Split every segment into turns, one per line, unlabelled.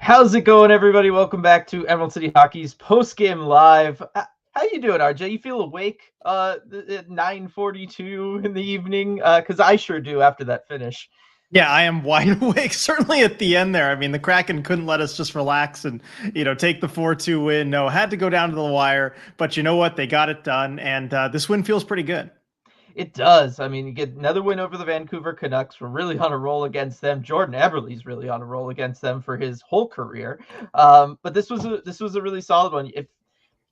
How's it going, everybody? Welcome back to Emerald City Hockey's post-game live. How you doing, RJ? You feel awake at 9:42 in the evening? Because I sure do after that finish.
Yeah, I am wide awake. Certainly at the end there. I mean, the Kraken couldn't let us just relax and, take the 4-2 win. No, had to go down to the wire. But you know what? They got it done. And this win feels pretty good.
It does. I mean, you get another win over the Vancouver Canucks. We're really on a roll against them. Jordan Eberly's really on a roll against them for his whole career. But this was a really solid one. If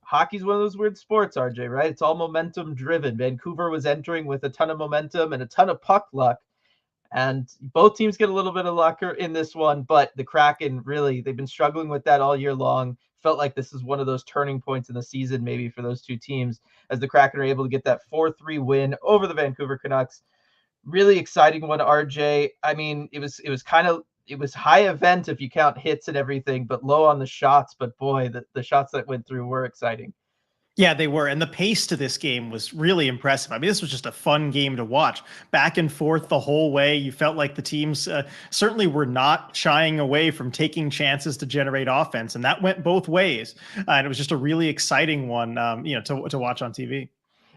hockey's one of those weird sports, RJ, right? It's all momentum driven. Vancouver was entering with a ton of momentum and a ton of puck luck. And both teams get a little bit of luck in this one, but the Kraken really, they've been struggling with that all year long. Felt like this is one of those turning points in the season, maybe for those two teams, as the Kraken are able to get that 4-3 win over the Vancouver Canucks. Really exciting one, RJ. I mean, it was high event if you count hits and everything, but low on the shots. But boy, the shots that went through were exciting.
Yeah, they were. And the pace to this game was really impressive. I mean, this was just a fun game to watch. Back and forth the whole way. You felt like the teams certainly were not shying away from taking chances to generate offense. And that went both ways. And it was just a really exciting one, to watch on TV.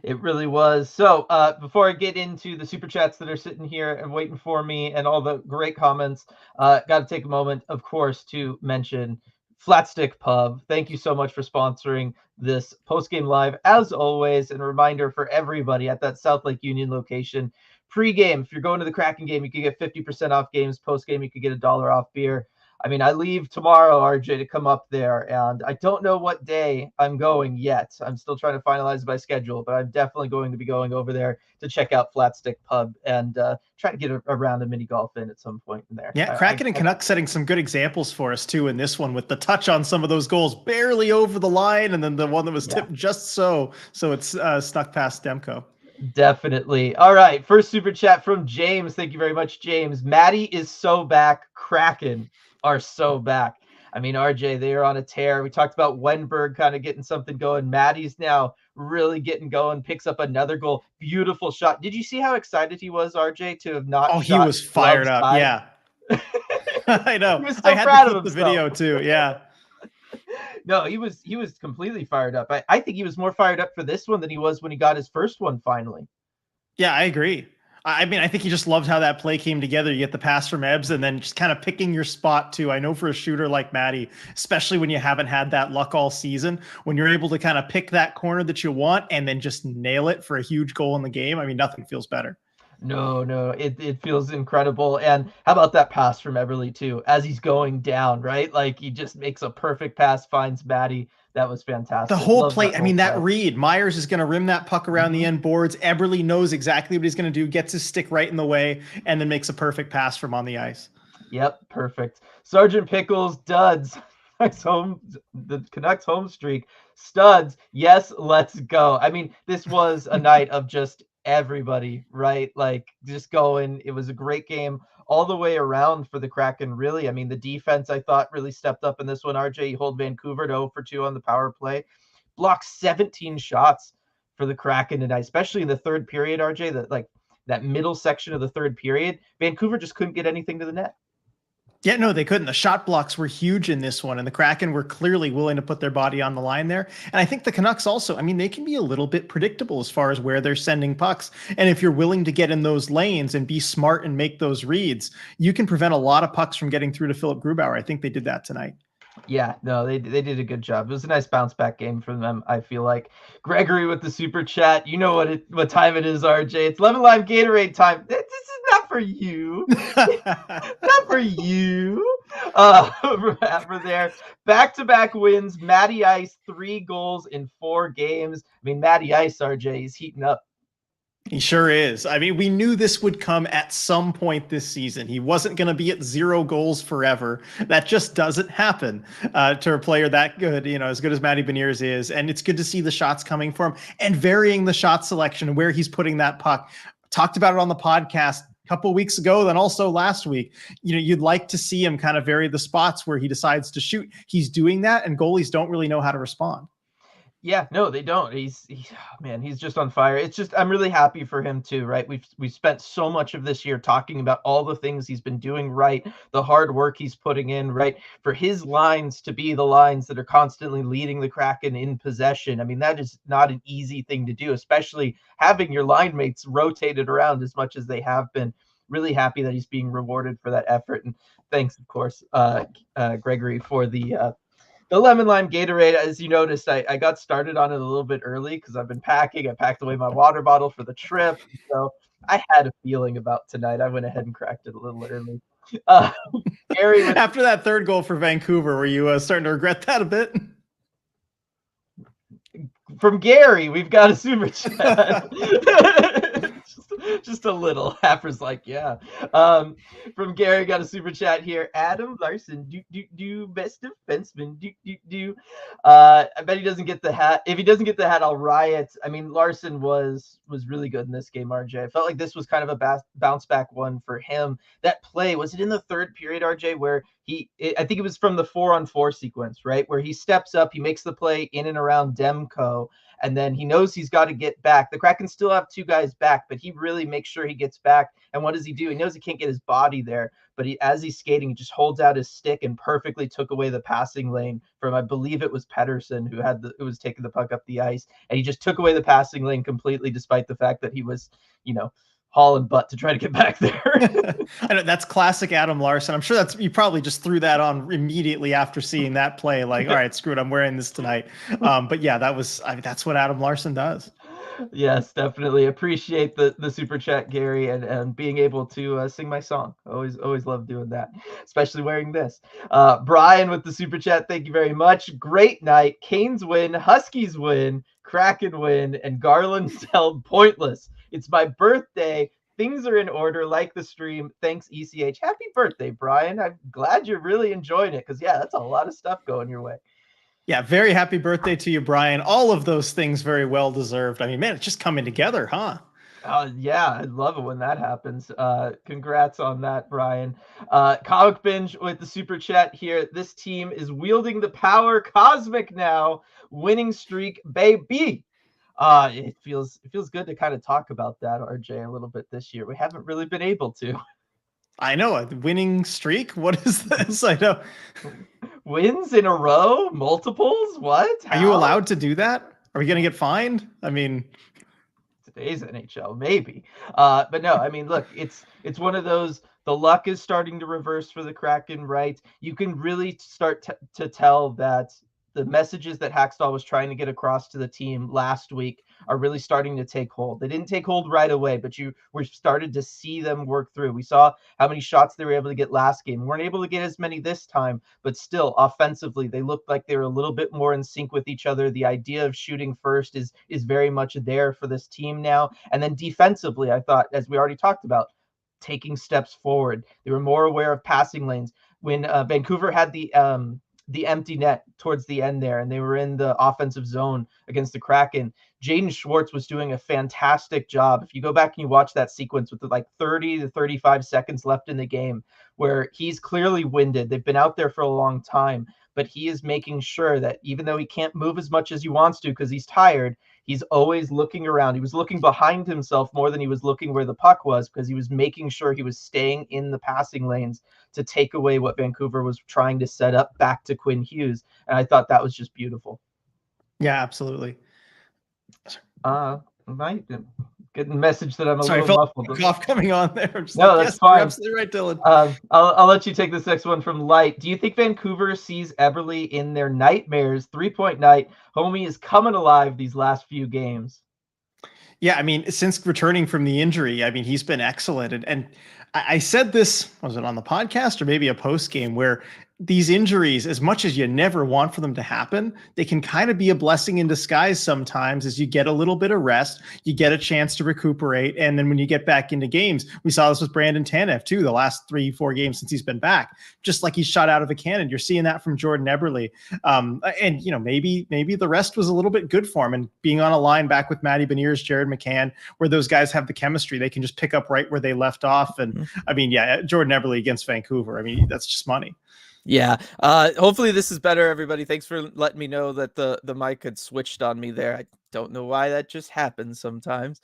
It really was. So before I get into the super chats that are sitting here and waiting for me and all the great comments, got to take a moment, of course, to mention Flatstick Pub. Thank you so much for sponsoring this post-game live, as always. And a reminder for everybody at that South Lake Union location, pre-game, if you're going to the Kraken game, you can get 50% off games. Post-game, you could get $1 off beer. I mean, I leave tomorrow, RJ, to come up there, and I don't know what day I'm going yet. I'm still trying to finalize my schedule, but I'm definitely going to be going over there to check out Flatstick Pub and try to get a round of mini golf in at some point in there.
Yeah, Kraken and Canucks setting some good examples for us, too, in this one, with the touch on some of those goals barely over the line, and then the one that was tipped just so it's snuck past Demko.
Definitely. All right, first super chat from James. Thank you very much, James. Matty is so back. Kraken are so back. I mean, RJ, they are on a tear. We talked about Wenberg kind of getting something going. Matty's now really getting going, picks up another goal. Beautiful shot. Did you see how excited he was, RJ, to have not
he was fired up.
Side?
Yeah. I know.
He was so
I had
proud
to clip
of
the video too. Yeah.
No, he was completely fired up. I think he was more fired up for this one than he was when he got his first one finally.
Yeah, I agree. I mean, I think he just loved how that play came together. You get the pass from Ebbs and then just kind of picking your spot too. I know for a shooter like Matty, especially when you haven't had that luck all season, when you're able to kind of pick that corner that you want and then just nail it for a huge goal in the game, I mean, nothing feels better.
No, it feels incredible. And how about that pass from Eberly too, as he's going down, right? Like he just makes a perfect pass, finds Matty. That was fantastic.
The whole play, I mean, that read, Myers is going to rim that puck around the end boards. Eberly knows exactly what he's going to do, gets his stick right in the way, and then makes a perfect pass from on the ice.
Yep, perfect. Sergeant Pickles, duds. The Canucks home streak. Studs. Yes, let's go. I mean, this was a night of just everybody, right? Like just going. It was a great game all the way around for the Kraken, really. I mean, the defense, I thought, really stepped up in this one, RJ. You hold Vancouver to 0-for-2 on the power play. Blocked 17 shots for the Kraken tonight, especially in the third period, RJ, that middle section of the third period. Vancouver just couldn't get anything to the net.
Yeah, no, they couldn't. The shot blocks were huge in this one, and the Kraken were clearly willing to put their body on the line there. And I think the Canucks also, I mean, they can be a little bit predictable as far as where they're sending pucks. And if you're willing to get in those lanes and be smart and make those reads, you can prevent a lot of pucks from getting through to Philip Grubauer. I think they did that tonight.
Yeah, no, they did a good job. It was a nice bounce back game for them, I feel like. Gregory with the super chat. You know what time it is, RJ. It's 11 Live Gatorade time. This is not for you. Not for you. For there. Back-to-back wins. Matty Ice, 3 goals in 4 games. I mean, Matty Ice, RJ, is heating up.
He sure is. I mean, we knew this would come at some point this season. He wasn't going to be at 0 goals forever. That just doesn't happen to a player that good, as good as Matty Beniers is. And it's good to see the shots coming for him and varying the shot selection, where he's putting that puck. Talked about it on the podcast a couple of weeks ago, then also last week. You'd like to see him kind of vary the spots where he decides to shoot. He's doing that, and goalies don't really know how to respond.
Yeah, no, they don't. Man, he's just on fire. It's just I'm really happy for him too, right? We've spent so much of this year talking about all the things he's been doing right, the hard work he's putting in, right? For his lines to be the lines that are constantly leading the Kraken in possession. I mean, that is not an easy thing to do, especially having your line mates rotated around as much as they have been. Really happy that he's being rewarded for that effort. And thanks, of course, Gregory, for the lemon lime Gatorade. As you noticed, I got started on it a little bit early because I've been packing. I packed away my water bottle for the trip. So I had a feeling about tonight. I went ahead and cracked it a little early. Uh, Gary,
after that third goal for Vancouver, were you starting to regret that a bit?
From Gary, we've got a super chat. just a little. Haffer's like, yeah. From Gary, got a super chat here. Adam Larson, do best defenseman. Do. I bet he doesn't get the hat. If he doesn't get the hat, I'll riot. I mean, Larson was really good in this game, RJ. I felt like this was kind of a bounce back one for him. That play, was it in the third period, RJ, where I think it was from the 4-on-4 sequence, right? Where he steps up, he makes the play in and around Demko, and then he knows he's got to get back. The Kraken still have two guys back, but he really makes sure he gets back. And what does he do? He knows he can't get his body there, but as he's skating, he just holds out his stick and perfectly took away the passing lane from, I believe it was Pettersson who was taking the puck up the ice. And he just took away the passing lane completely, despite the fact that he was, hauling butt to try to get back there.
I know that's classic Adam Larson. I'm sure you probably just threw that on immediately after seeing that play. Like, all right, screw it, I'm wearing this tonight. But yeah, that's what Adam Larson does.
Yes, definitely appreciate the super chat, Gary, and being able to sing my song. Always love doing that, especially wearing this. Brian with the super chat, thank you very much. Great night. Canes win, Huskies win, Kraken win, and Garland's held pointless. It's my birthday. Things are in order, like the stream. Thanks, ECH. Happy birthday, Brian. I'm glad you're really enjoying it because, yeah, that's a lot of stuff going your way.
Yeah, very happy birthday to you, Brian. All of those things very well deserved. I mean, man, it's just coming together, huh?
Yeah, I love it when that happens. Congrats on that, Brian. Comic Binge with the super chat here. This team is wielding the power cosmic now. Winning streak, baby. It feels good to kind of talk about that, RJ, a little bit this year. We haven't really been able to.
I know, a winning streak. What is this? I know.
Wins in a row, multiples. What?
How? Are you allowed to do that? Are we going to get fined? I mean,
today's NHL, maybe. But no, I mean, look, it's one of those. The luck is starting to reverse for the Kraken, right? You can really start to tell that the messages that Hackstall was trying to get across to the team last week are really starting to take hold. They didn't take hold right away, but we started to see them work through. We saw how many shots they were able to get last game. We weren't able to get as many this time, but still offensively, they looked like they were a little bit more in sync with each other. The idea of shooting first is very much there for this team now. And then defensively, I thought, as we already talked about, taking steps forward. They were more aware of passing lanes. When Vancouver had the empty net towards the end there, and they were in the offensive zone against the Kraken, Jaden Schwartz was doing a fantastic job. If you go back and you watch that sequence with like 30 to 35 seconds left in the game, where he's clearly winded, they've been out there for a long time, but he is making sure that even though he can't move as much as he wants to because he's tired, he's always looking around. He was looking behind himself more than he was looking where the puck was, because he was making sure he was staying in the passing lanes to take away what Vancouver was trying to set up back to Quinn Hughes. And I thought that was just beautiful.
Yeah, absolutely.
Getting the message that I'm a little muffled.
Cough coming on there.
No, that's fine.
You're absolutely right, Dylan.
I'll let you take this next one from Light. Do you think Vancouver sees Eberly in their nightmares? 3-point night. Homie is coming alive these last few games.
Yeah, I mean, since returning from the injury, I mean, he's been excellent. And I said this, was it on the podcast or maybe a post game, where these injuries, as much as you never want for them to happen, they can kind of be a blessing in disguise sometimes as you get a little bit of rest, you get a chance to recuperate. And then when you get back into games, we saw this with Brandon Tanev too, the last 3-4 games since he's been back, just like he's shot out of a cannon. You're seeing that from Jordan Eberly. And, maybe the rest was a little bit good for him, and being on a line back with Matty Beniers, Jared McCann, where those guys have the chemistry, they can just pick up right where they left off. And I mean, yeah, Jordan Eberly against Vancouver, I mean, that's just money.
Yeah. Hopefully this is better, everybody. Thanks for letting me know that the mic had switched on me there. I don't know why that just happens sometimes.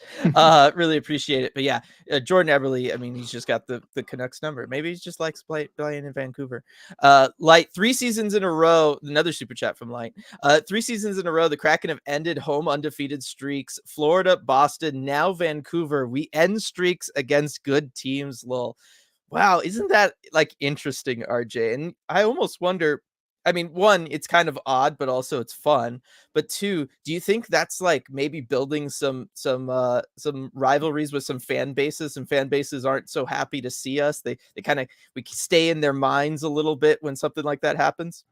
Really appreciate it. But yeah, Jordan Eberly, I mean, he's just got the Canucks number. Maybe he just likes playing in Vancouver. Light, 3 seasons in a row, another super chat from Light. 3 seasons in a row, the Kraken have ended home undefeated streaks. Florida, Boston, now Vancouver. We end streaks against good teams, lol. Wow, isn't that like interesting, RJ? And I almost wonder, I mean, one, it's kind of odd, but also it's fun. But two, do you think that's like maybe building some rivalries with some fan bases, and fan bases aren't so happy to see us? They kind of we stay in their minds a little bit when something like that happens.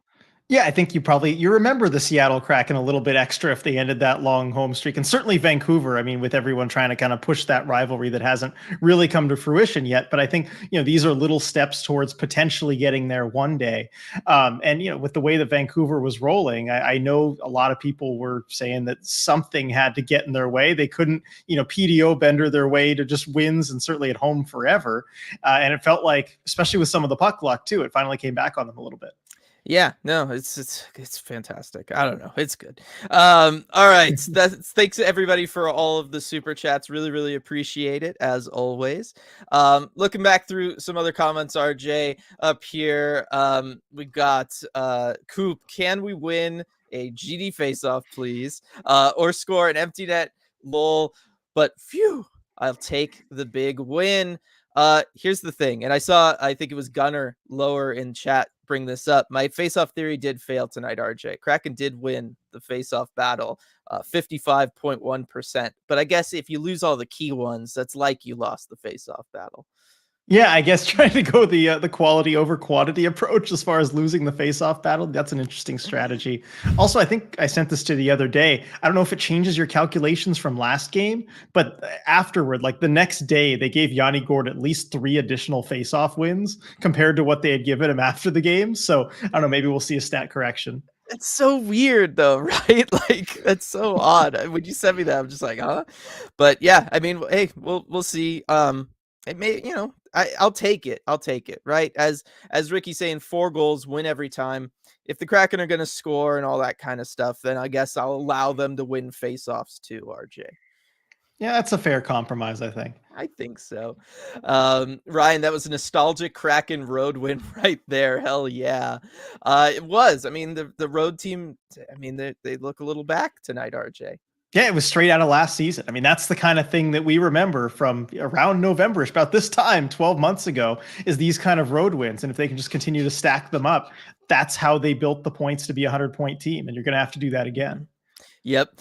Yeah, I think you remember the Seattle Kraken a little bit extra if they ended that long home streak, and certainly Vancouver. I mean, with everyone trying to kind of push that rivalry that hasn't really come to fruition yet. But I think these are little steps towards potentially getting there one day. And with the way that Vancouver was rolling, I know a lot of people were saying that something had to get in their way. They couldn't PDO bender their way to just wins, and certainly at home forever. And it felt like, especially with some of the puck luck too, it finally came back on them a little bit.
Yeah, no, it's fantastic. I don't know. It's good. All right. Thanks everybody for all of the super chats. Really, really appreciate it as always. Looking back through some other comments, RJ up here. We got Coop. Can we win a GD faceoff, please? Or score an empty net? Lol. But phew, I'll take the big win. Here's the thing, and I think it was Gunner lower in chat bring this up. My face-off theory did fail tonight, RJ. Kraken did win the face-off battle, 55.1%. But I guess if you lose all the key ones, that's like you lost the face-off battle.
Yeah, I guess trying to go the quality over quantity approach as far as losing the face-off battle, that's an interesting strategy. Also, I think I sent this to the other day. I don't know if it changes your calculations from last game, but afterward, like the next day, they gave Yanni Gourde at least 3 additional face-off wins compared to what they had given him after the game. So I don't know, maybe we'll see a stat correction.
It's so weird though, right? Like that's so odd. When you sent me that, I'm just like, huh? But yeah, I mean, hey, we'll see. It may, I'll take it. I'll take it. Right. As Ricky's saying, 4 goals win every time. If the Kraken are going to score and all that kind of stuff, then I guess I'll allow them to win faceoffs too, RJ.
Yeah, that's a fair compromise, I think.
I think so. Ryan, that was a nostalgic Kraken road win right there. Hell yeah. It was. I mean, the road team, I mean, they look a little back tonight, RJ.
Yeah, it was straight out of last season. I mean, that's the kind of thing that we remember from around November-ish, about this time, 12 months ago, is these kind of road wins. And if they can just continue to stack them up, that's how they built the points to be a 100-point team. And you're going to have to do that again.
Yep.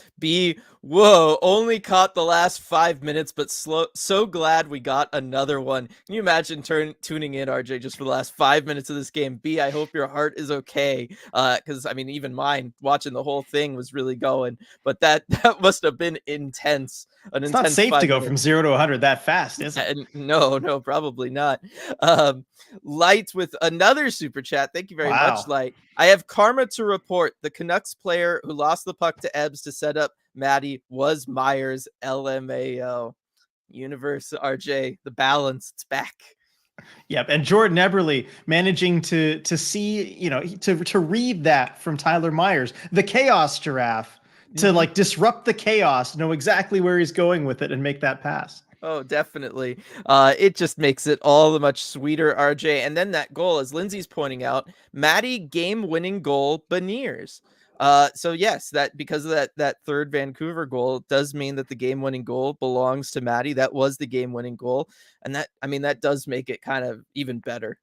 Whoa, only caught the last 5 minutes, but so glad we got another one. Can you imagine tuning in, RJ, just for the last 5 minutes of this game? I hope your heart is okay. Because I mean, even mine watching the whole thing was really going, but that must have been intense.
It's not safe to go from 0 to 100 that fast, is it?
No, probably not. Light with another super chat. Thank you very much, Light. I have karma to report. The Canucks player who lost the puck to Ebbs to set up Matty was Myers. LMAO. Universe, RJ, the balance, it's back.
Yep, and Jordan Eberly managing to see, to read that from Tyler Myers, the chaos giraffe, to like disrupt the chaos, know exactly where he's going with it and make that pass.
Oh, definitely. It just makes it all the much sweeter, RJ. And then that goal, as Lindsay's pointing out, Matty game-winning goal, Beniers. So yes, that because of that third Vancouver goal does mean that the game-winning goal belongs to Matty. That was the game-winning goal, and that does make it kind of even better.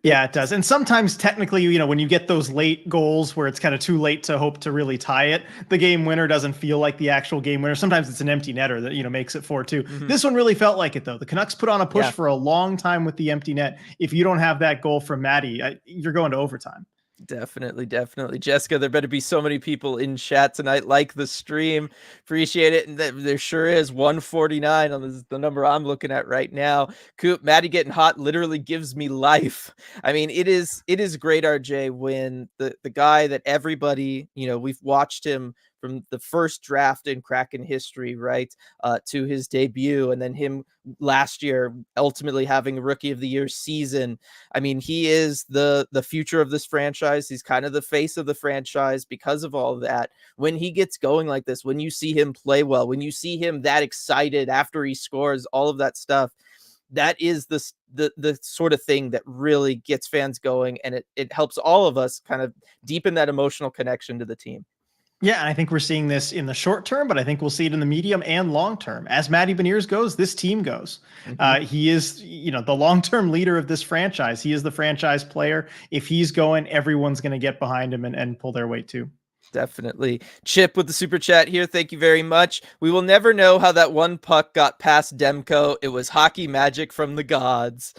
Yeah, it does. And sometimes technically, when you get those late goals where it's kind of too late to hope to really tie it, the game winner doesn't feel like the actual game winner. Sometimes it's an empty netter that, makes it 4-2. Mm-hmm. This one really felt like it, though. The Canucks put on a push for a long time with the empty net. If you don't have that goal from Matty, you're going to overtime.
Definitely. Jessica, there better be so many people in chat tonight. Like the stream. Appreciate it. And there sure is 149 on the number I'm looking at right now. Coop, Matty getting hot literally gives me life. I mean, it is great, RJ, when the guy that everybody, we've watched him
from the first draft in Kraken history, right, to his debut, and then him last year ultimately having a Rookie of the Year season. I mean, he is the future of this franchise. He's kind of the face of the franchise because of all of that. When he gets going like this, when you see him play well, when you see him that excited after he scores, all of that stuff, that is the sort of thing that really gets fans going, and it helps all of us kind of deepen that emotional connection to the team.
Yeah, and I think we're seeing this in the short term, but I think we'll see it in the medium and long term. As Matty Beniers goes, this team goes. He is, the long-term leader of this franchise. He is the franchise player. If he's going, everyone's going to get behind him and pull their weight too.
Definitely. Chip with the super chat here. Thank you very much. We will never know how that one puck got past Demko. It was hockey magic from the gods.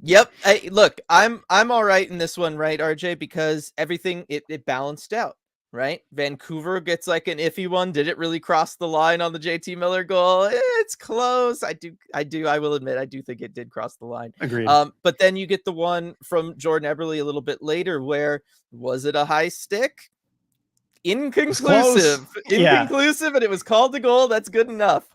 Yep. Look, I'm all right in this one, right, RJ? Because everything it balanced out, right? Vancouver gets like an iffy one. Did it really cross the line on the JT Miller goal? It's close. I will admit, I do think it did cross the line.
Agreed.
But then you get the one from Jordan Eberly a little bit later where, was it a high stick? Inconclusive, and it was called the goal. That's good enough.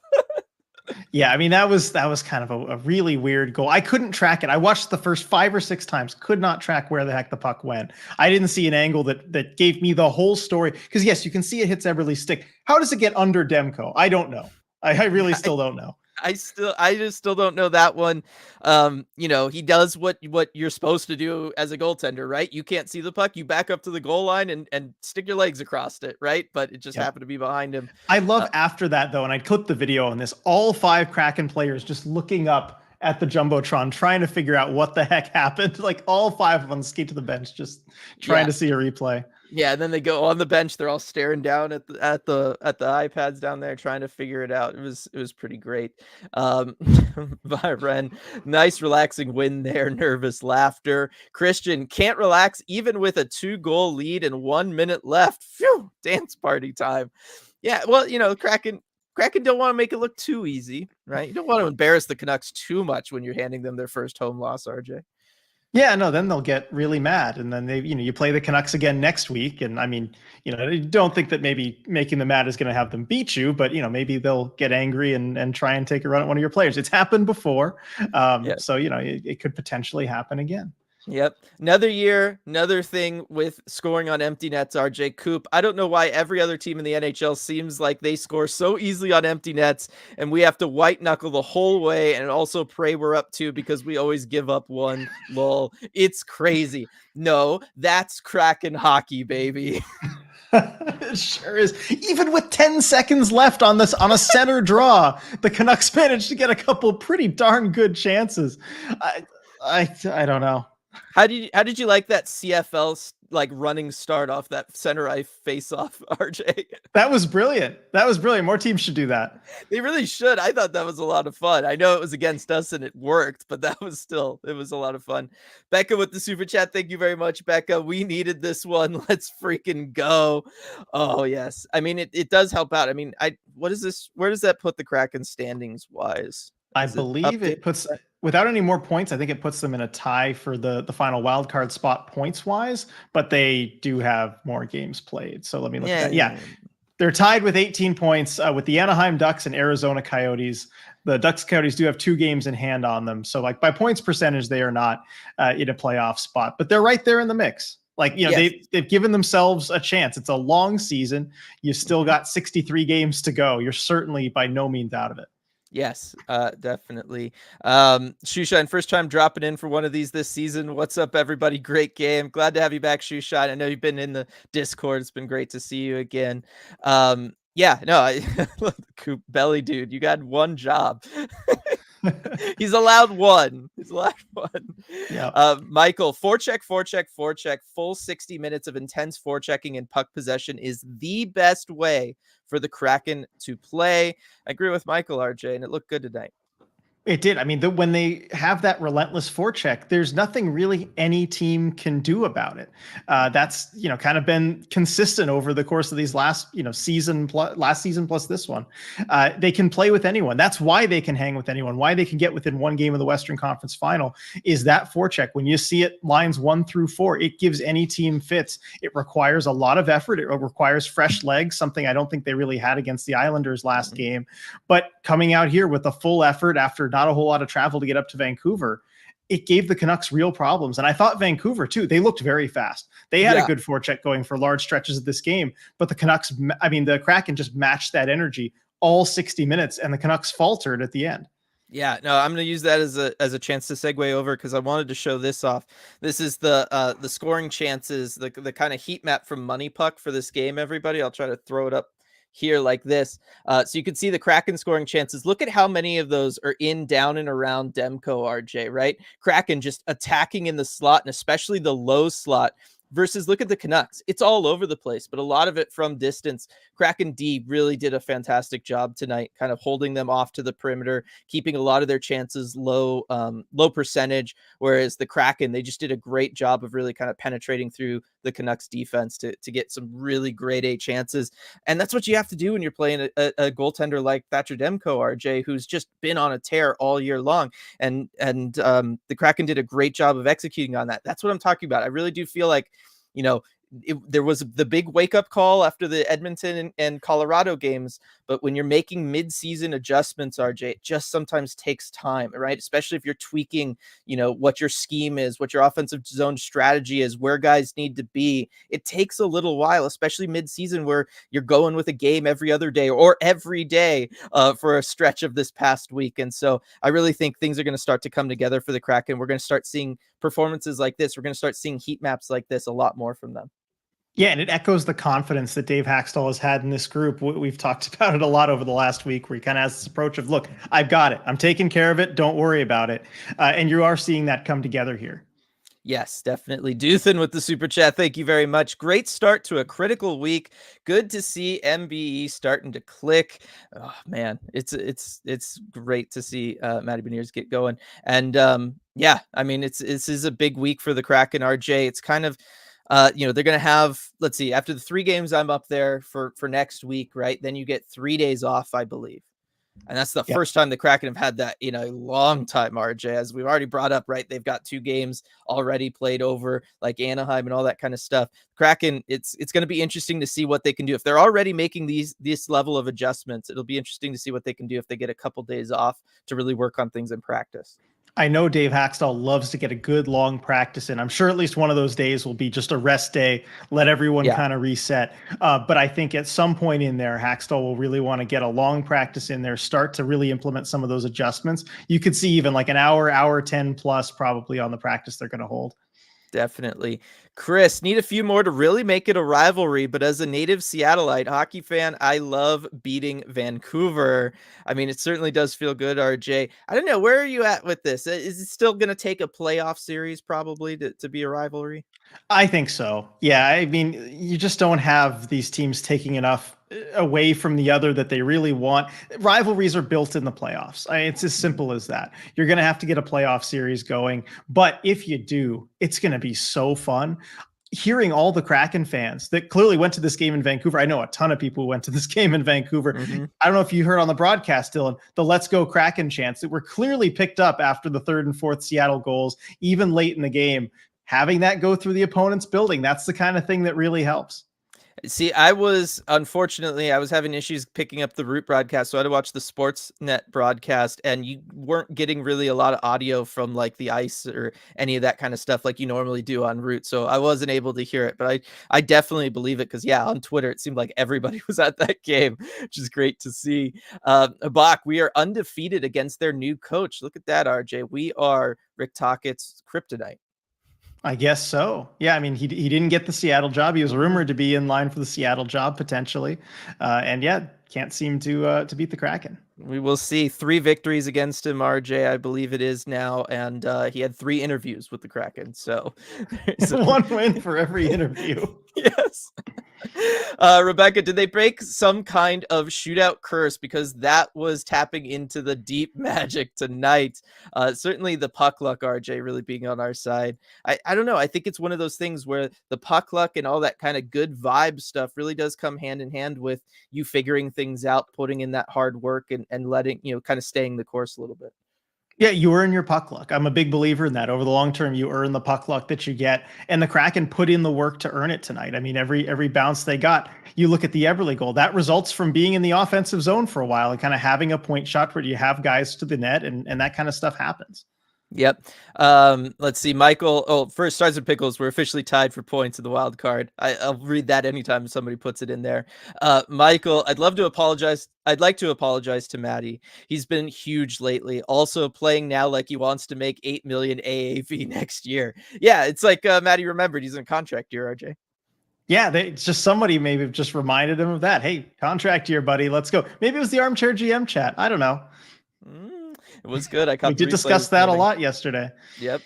Yeah, I mean, that was kind of a really weird goal. I couldn't track it. I watched the first 5 or 6 times, could not track where the heck the puck went. I didn't see an angle that gave me the whole story. Because yes, you can see it hits Eberly's stick. How does it get under Demko? I don't know. I really still don't know.
I just still don't know that one. He does what you're supposed to do as a goaltender, right? You can't see the puck, you back up to the goal line and stick your legs across it, right? But it just happened to be behind him.
I love after that though, and I clipped the video on this, all 5 Kraken players just looking up at the Jumbotron, trying to figure out what the heck happened. Like all 5 of them skate to the bench, just trying to see a replay.
Yeah, and then they go on the bench. They're all staring down at the iPads down there, trying to figure it out. It was pretty great. Byron, nice relaxing win there. Nervous laughter. Christian can't relax even with a 2-goal lead and 1 minute left. Phew, dance party time. Yeah, well, Kraken don't want to make it look too easy, right? You don't want to embarrass the Canucks too much when you're handing them their first home loss, RJ.
Yeah, no, then they'll get really mad. And then you play the Canucks again next week. And I mean, I don't think that maybe making them mad is going to have them beat you, but maybe they'll get angry and try and take a run at one of your players. It's happened before. So, it could potentially happen again.
Yep. Another year, another thing with scoring on empty nets, RJ Coop. I don't know why every other team in the NHL seems like they score so easily on empty nets, and we have to white knuckle the whole way and also pray we're up 2 because we always give up 1. Lol. It's crazy. No, that's Kraken hockey, baby.
It sure is. Even with 10 seconds left on a center draw, the Canucks managed to get a couple pretty darn good chances. I don't know.
How did you like that CFL running start off that center ice face off, RJ?
That was brilliant. More teams should do that.
They really should. I thought that was a lot of fun. I know it was against us and it worked, but it was a lot of fun. Becca with the super chat. Thank you very much, Becca. We needed this one. Let's freaking go. Oh yes. I mean, it does help out. I mean, what is this? Where does that put the Kraken standings wise?
I believe it puts, without any more points, I think it puts them in a tie for the final wild card spot points wise, but they do have more games played. So let me look at that. Yeah. They're tied with 18 points with the Anaheim Ducks and Arizona Coyotes. The Ducks Coyotes do have 2 games in hand on them. So by points percentage, they are not in a playoff spot, but they're right there in the mix. They've given themselves a chance. It's a long season. You've still got 63 games to go. You're certainly by no means out of it.
Yes, definitely. Shoeshine, first time dropping in for one of these this season. What's up, everybody? Great game. Glad to have you back, Shoeshine. I know you've been in the Discord. It's been great to see you again. Coop Belly dude, you got one job. He's allowed one. Yeah. Michael, forecheck, full 60 minutes of intense forechecking and puck possession is the best way for the Kraken to play. I agree with Michael, RJ, and it looked good tonight.
It did. I mean, when they have that relentless forecheck, there's nothing really any team can do about it. That's, kind of been consistent over the course of these last season plus this one. They can play with anyone. That's why they can hang with anyone. Why they can get within one game of the Western Conference Final is that forecheck. When you see it lines 1 through 4, it gives any team fits. It requires a lot of effort. It requires fresh legs, something I don't think they really had against the Islanders last game. But coming out here with a full effort after not a whole lot of travel to get up to Vancouver, it gave the Canucks real problems. And I thought Vancouver too, they looked very fast. They had a good forecheck going for large stretches of this game, but the Kraken just matched that energy all 60 minutes and the Canucks faltered at the end.
Yeah, no, I'm going to use that as a chance to segue over because I wanted to show this off. This is the scoring chances, the kind of heat map from Money Puck for this game, everybody. I'll try to throw it up here like this. So you can see the Kraken scoring chances. Look at how many of those are down and around Demko, RJ, right? Kraken just attacking in the slot and especially the low slot versus look at the Canucks. It's all over the place, but a lot of it from distance. Kraken D really did a fantastic job tonight, kind of holding them off to the perimeter, keeping a lot of their chances low percentage, whereas the Kraken, they just did a great job of really kind of penetrating through the Canucks defense to get some really grade A chances. And that's what you have to do when you're playing a goaltender like Thatcher Demko, RJ, who's just been on a tear all year long. And the Kraken did a great job of executing on that. That's what I'm talking about. I really do feel like, there was the big wake-up call after the Edmonton and Colorado games, but when you're making mid-season adjustments, RJ, it just sometimes takes time, right? Especially if you're tweaking, what your scheme is, what your offensive zone strategy is, where guys need to be. It takes a little while, especially mid-season where you're going with a game every other day or every day for a stretch of this past week. And so I really think things are going to start to come together for the Kraken. We're going to start seeing performances like this. We're going to start seeing heat maps like this a lot more from them.
Yeah, and it echoes the confidence that Dave Haxtell has had in this group. We've talked about it a lot over the last week, where he kind of has this approach of, look, I've got it. I'm taking care of it. Don't worry about it. And you are seeing that come together here.
Yes, definitely. Duthan with the super chat. Thank you very much. Great start to a critical week. Good to see MBE starting to click. Oh man, it's great to see Matty Beniers get going. And this is a big week for the Kraken, RJ. It's kind of they're going to have, let's see, after the 3 games I'm up there for next week, right? Then you get 3 days off, I believe. And that's the first time the Kraken have had that in a long time, RJ, as we've already brought up, right? They've got 2 games already played over, like Anaheim and all that kind of stuff. Kraken, it's going to be interesting to see what they can do. If they're already making this level of adjustments, it'll be interesting to see what they can do if they get a couple days off to really work on things in practice.
I know Dave Haxtell loves to get a good long practice in. I'm sure at least one of those days will be just a rest day, let everyone kind of reset. But I think at some point in there, Haxtell will really want to get a long practice in there, start to really implement some of those adjustments. You could see even like an hour 10 plus probably on the practice they're going to hold.
Definitely. Chris, need a few more to really make it a rivalry, but as a native Seattleite hockey fan, I love beating Vancouver. I mean, it certainly does feel good, RJ. I don't know, where are you at with this? Is it still going to take a playoff series probably to be a rivalry?
I think so. Yeah, I mean, you just don't have these teams taking enough away from the other that they really want. Rivalries are built in the playoffs. It's as simple as that. You're going to have to get a playoff series going, but if you do, it's going to be so fun. Hearing all the Kraken fans that clearly went to this game in Vancouver. I know a ton of people who went to this game in Vancouver. Mm-hmm. I don't know if you heard on the broadcast, Dylan, the Let's Go Kraken chants that were clearly picked up after the 3rd and 4th Seattle goals, even late in the game. Having that go through the opponent's building, that's the kind of thing that really helps.
See, I was having issues picking up the Root broadcast, so I had to watch the Sportsnet broadcast, and you weren't getting really a lot of audio from like the ice or any of that kind of stuff like you normally do on Root, so I wasn't able to hear it, but I definitely believe it because, on Twitter, it seemed like everybody was at that game, which is great to see. Bach, we are undefeated against their new coach. Look at that, RJ. We are Rick Tockett's kryptonite.
I guess so. Yeah, I mean, he didn't get the Seattle job. He was rumored to be in line for the Seattle job potentially, and can't seem to beat the Kraken.
We will see. 3 victories against him, RJ, I believe it is now, and he had 3 interviews with the Kraken. So
one win for every interview.
Yes. Rebecca, did they break some kind of shootout curse? Because that was tapping into the deep magic tonight. Certainly the puck luck, RJ, really being on our side. I don't know. I think it's one of those things where the puck luck and all that kind of good vibe stuff really does come hand in hand with you figuring things out, putting in that hard work and letting, kind of staying the course a little bit.
Yeah, you earn your puck luck. I'm a big believer in that. Over the long term, you earn the puck luck that you get, and the Kraken put in the work to earn it tonight. I mean, every bounce they got. You look at the Eberly goal. That results from being in the offensive zone for a while and kind of having a point shot where you have guys to the net, and that kind of stuff happens.
Yep. Let's see, Michael. Oh, first, Stars and Pickles, we're officially tied for points in the wild card. I'll read that anytime somebody puts it in there. Michael, I'd like to apologize to Matty. He's been huge lately. Also playing now like he wants to make 8 million AAV next year. Yeah, it's like Matty remembered he's in a contract year, RJ.
Yeah, it's just somebody maybe just reminded him of that. Hey, contract year, buddy. Let's go. Maybe it was the armchair GM chat. I don't know.
It was good.
We did discuss that a lot yesterday.
Yep.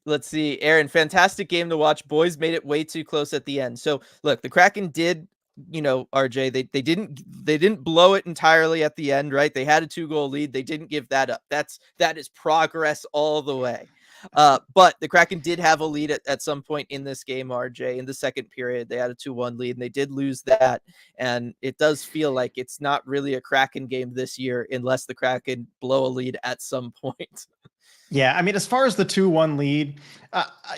Let's see, Aaron, fantastic game to watch. Boys made it way too close at the end. So look, the Kraken did, RJ, they didn't blow it entirely at the end, right? They had a 2-goal lead. They didn't give that up. That is progress all the way. But the Kraken did have a lead at some point in this game, RJ. In the second period, they had a 2-1 lead, and they did lose that. And it does feel like it's not really a Kraken game this year unless the Kraken blow a lead at some point.
Yeah, I mean, as far as the 2-1 lead,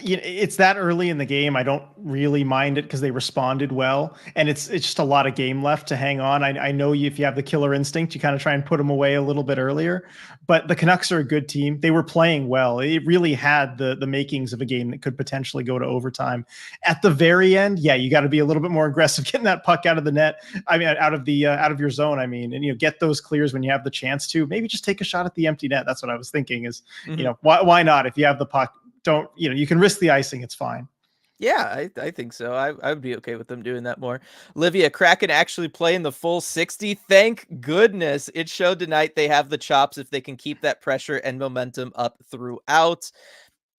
it's that early in the game. I don't really mind it because they responded well, and it's just a lot of game left to hang on. I know if you have the killer instinct, you kind of try and put them away a little bit earlier. But the Canucks are a good team. They were playing well. It really had the makings of a game that could potentially go to overtime. At the very end, yeah, you got to be a little bit more aggressive getting that puck out of the net. I mean, out of your zone. I mean, and get those clears when you have the chance to. Maybe just take a shot at the empty net. That's what I was thinking. Is why not? If you have the puck, don't you can risk the icing. It's fine.
Yeah, I think so. I would be okay with them doing that more. Olivia, Kraken actually playing the full 60. Thank goodness. It showed tonight they have the chops if they can keep that pressure and momentum up throughout.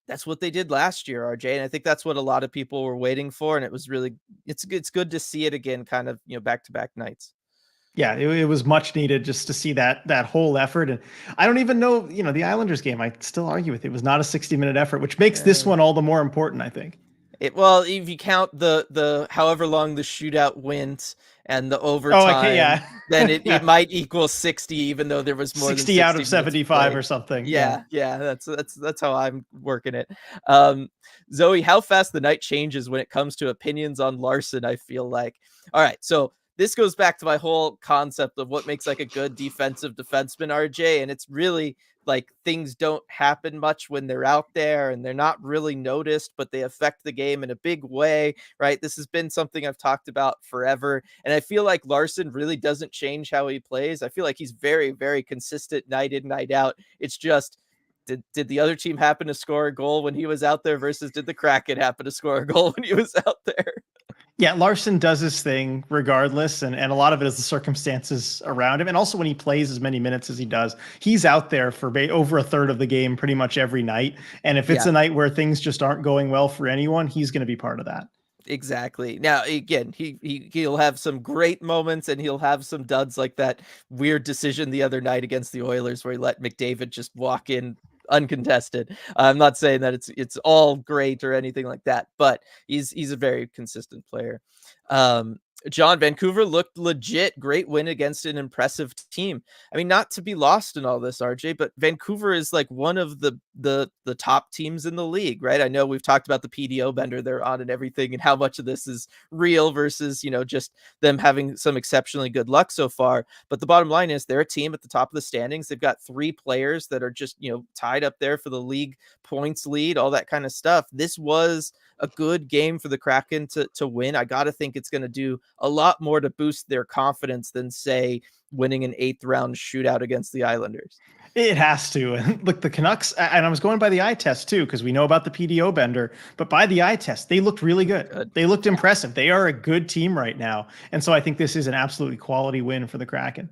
That's what they did last year, RJ. And I think that's what a lot of people were waiting for. And it was really, it's good to see it again, kind of, back-to-back nights.
Yeah, it was much needed just to see that whole effort. And I don't even know, the Islanders game, I still argue with it. It was not a 60-minute effort, which makes this one all the more important, I think.
Well, if you count the however long the shootout went and the overtime, then it might equal 60, even though there was more
60
than 60
out of 75 or something.
Yeah, that's how I'm working it. Zoe, how fast the night changes when it comes to opinions on Larson, I feel like. All right, so this goes back to my whole concept of what makes like a good defensive defenseman, RJ, and it's really like things don't happen much when they're out there and they're not really noticed, but they affect the game in a big way, right? This has been something I've talked about forever. And I feel like Larson really doesn't change how he plays. I feel like he's very, very consistent night in, night out. It's just, did the other team happen to score a goal when he was out there versus did the Kraken happen to score a goal when he was out there?
Yeah, Larson does his thing regardless, and a lot of it is the circumstances around him. And also when he plays as many minutes as he does, he's out there for over a third of the game pretty much every night. And if it's a night where things just aren't going well for anyone, he's going to be part of that.
Exactly. Now, again, he'll have some great moments and he'll have some duds like that weird decision the other night against the Oilers where he let McDavid just walk in uncontested. I'm not saying that it's all great or anything like that, but he's a very consistent player. John, Vancouver looked legit. Great win against an impressive team. I mean, not to be lost in all this, RJ, but Vancouver is like one of the top teams in the league, right? I know we've talked about the PDO bender they're on and everything and how much of this is real versus, just them having some exceptionally good luck so far. But the bottom line is they're a team at the top of the standings. They've got 3 players that are just, tied up there for the league points lead, all that kind of stuff. This was a good game for the Kraken to win. I got to think it's going to do a lot more to boost their confidence than, say, winning an 8th round shootout against the Islanders.
It has to. And look, the Canucks, and I was going by the eye test too, because we know about the PDO bender, but by the eye test, they looked really good. They looked impressive. They are a good team right now. And so I think this is an absolutely quality win for the Kraken.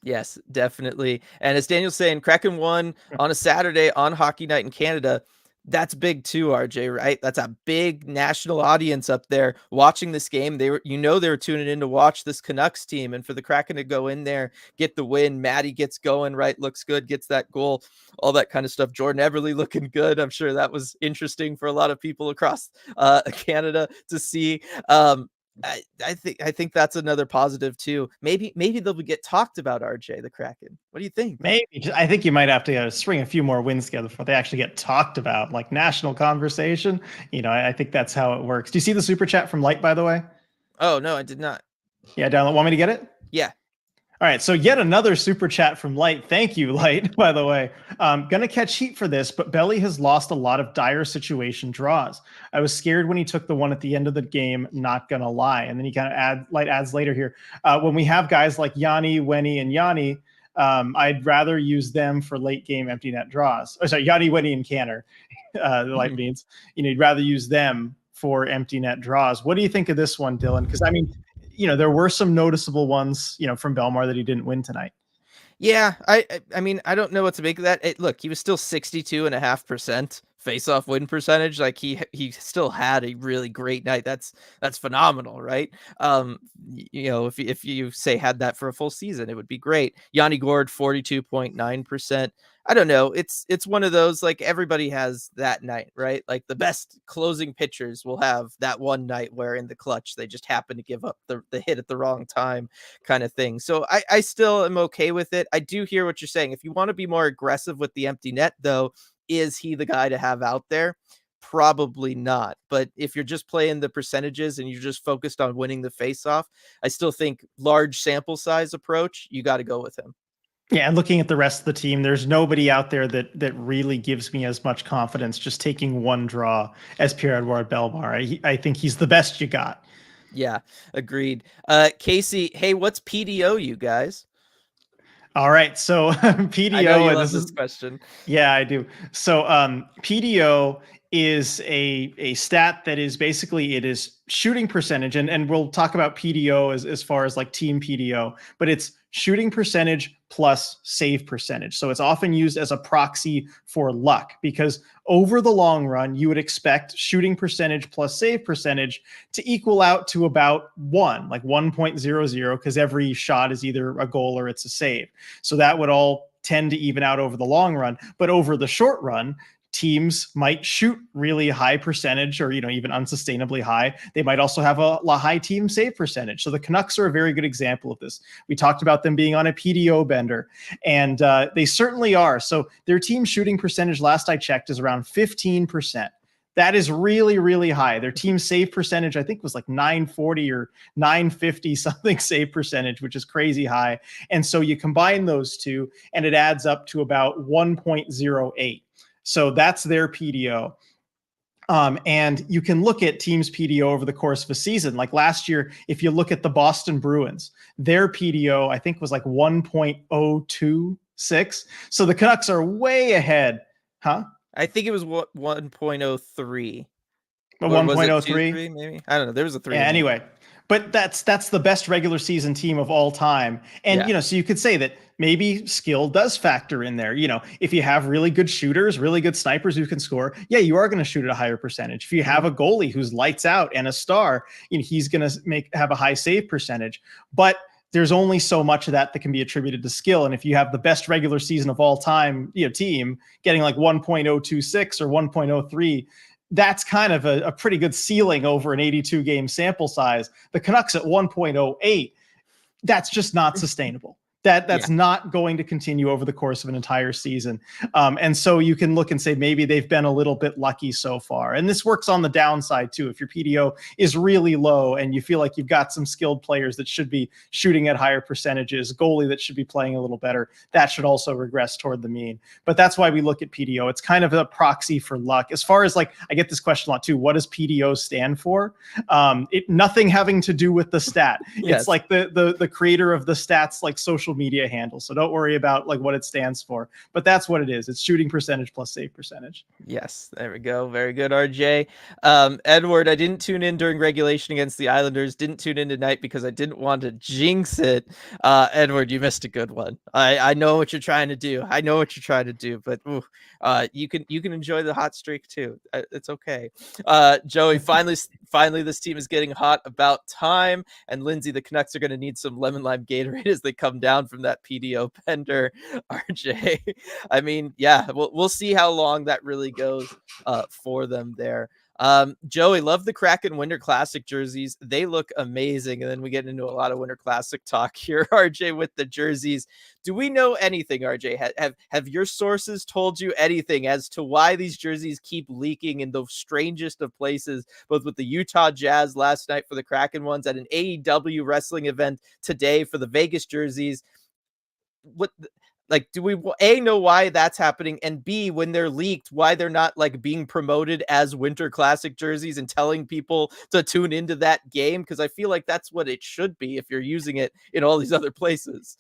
Yes, definitely. And as Daniel's saying, Kraken won on a Saturday on Hockey Night in Canada. That's big too, RJ, right? That's a big national audience up there watching this game. They were tuning in to watch this Canucks team, and for the Kraken to go in there, get the win. Matty gets going, right? Looks good, gets that goal, all that kind of stuff. Jordan Eberly looking good. I'm sure that was interesting for a lot of people across Canada to see. I think that's another positive too. Maybe they'll get talked about, RJ, the Kraken. What do you think?
Maybe. I think you might have to string a few more wins together before they actually get talked about, like national conversation. I think that's how it works. Do you see the super chat from Light, by the way?
Oh, no, I did not.
Yeah, download. Want me to get it?
Yeah.
All right, so yet another super chat from Light. Thank you, Light, by the way. Gonna catch heat for this, but Belly has lost a lot of dire situation draws. I was scared when he took the one at the end of the game, not gonna lie. And then he kind of Light adds later here. When we have guys like Yanni, Wenny, and Yanni, I'd rather use them for late game empty net draws. Oh, sorry, Yanni, Wenny, and Canner, the Light means. You'd rather use them for empty net draws. What do you think of this one, Dylan? Because I mean, there were some noticeable ones, from Belmar that he didn't win tonight.
Yeah, I mean, I don't know what to make of that. Look, he was still 62.5% face-off win percentage. Like he still had a really great night. That's phenomenal, right? If you say had that for a full season, it would be great. Yanni Gourde 42.9%. I don't know. It's one of those, like, everybody has that night, right? Like the best closing pitchers will have that one night where in the clutch they just happen to give up the hit at the wrong time, kind of thing. So I still am okay with it. I do hear what you're saying. If you want to be more aggressive with the empty net, though, is he the guy to have out there? Probably not. But if you're just playing the percentages and you're just focused on winning the face-off, I still think large sample size approach, you got to go with him.
Yeah, and looking at the rest of the team, there's nobody out there that really gives me as much confidence just taking one draw as Pierre-Edouard Bellemare. I think he's the best you got.
Yeah, agreed. Casey, hey, what's PDO, you guys?
All right, so PDO.
I know you love this question.
Yeah, I do. So PDO is a stat that is basically, it is shooting percentage, and we'll talk about PDO as far as like team PDO, but it's shooting percentage plus save percentage. So it's often used as a proxy for luck, because over the long run, you would expect shooting percentage plus save percentage to equal out to about 1.00, because every shot is either a goal or it's a save. So that would all tend to even out over the long run. But over the short run, teams might shoot really high percentage, or even unsustainably high. They might also have a high team save percentage. So the Canucks are a very good example of this. We talked about them being on a PDO bender, and they certainly are. So their team shooting percentage, last I checked, is around 15%. That is really, really high. Their team save percentage, I think, was like 940 or 950 something save percentage, which is crazy high. And so you combine those two, and it adds up to about 1.08. So that's their PDO. And you can look at teams' PDO over the course of a season. Like last year, if you look at the Boston Bruins, their PDO, I think, was like 1.026. So the Canucks are way ahead. Huh?
I think it was 1.03.
But 1.03?
Maybe? I don't know. There was a 3.
Yeah, anyway. But that's the best regular season team of all time. And, so you could say that maybe skill does factor in there. If you have really good shooters, really good snipers who can score, you are going to shoot at a higher percentage. If you have a goalie who's lights out and a star, he's going to have a high save percentage. But there's only so much of that can be attributed to skill. And if you have the best regular season of all time, team getting like 1.026 or 1.03, that's kind of a pretty good ceiling over an 82 game sample size. The Canucks at 1.08, that's just not sustainable. That's not going to continue over the course of an entire season. And so you can look and say, maybe they've been a little bit lucky so far. And this works on the downside too. If your PDO is really low and you feel like you've got some skilled players that should be shooting at higher percentages, goalie that should be playing a little better, that should also regress toward the mean. But that's why we look at PDO. It's kind of a proxy for luck. As far as I get this question a lot too, what does PDO stand for? Nothing having to do with the stat. Yes. It's like the creator of the stats, like social social media handle. So don't worry about like what it stands for, but that's what it is. It's shooting percentage plus save percentage.
Yes, there we go. Very good, RJ. Edward, I didn't tune in during regulation against the Islanders. Didn't tune in tonight because I didn't want to jinx it. Edward, you missed a good one. I know what you're trying to do. But you can enjoy the hot streak too. It's okay. Joey, finally, this team is getting hot about time. And Lindsay, the Canucks are going to need some lemon lime Gatorade as they come down from that PDO bender. RJ, I mean, yeah, we'll see how long that really goes for them there. Joey, love the Kraken Winter Classic jerseys. They look amazing. And then we get into a lot of Winter Classic talk here, RJ, with the jerseys. Do we know anything, RJ? Have your sources told you anything as to why these jerseys keep leaking in the strangest of places, both with the Utah Jazz last night for the Kraken ones, at an AEW wrestling event today for the Vegas jerseys? Like, do we know why that's happening, and B, when they're leaked, why they're not like being promoted as Winter Classic jerseys and telling people to tune into that game? Because I feel like that's what it should be if you're using it in all these other places.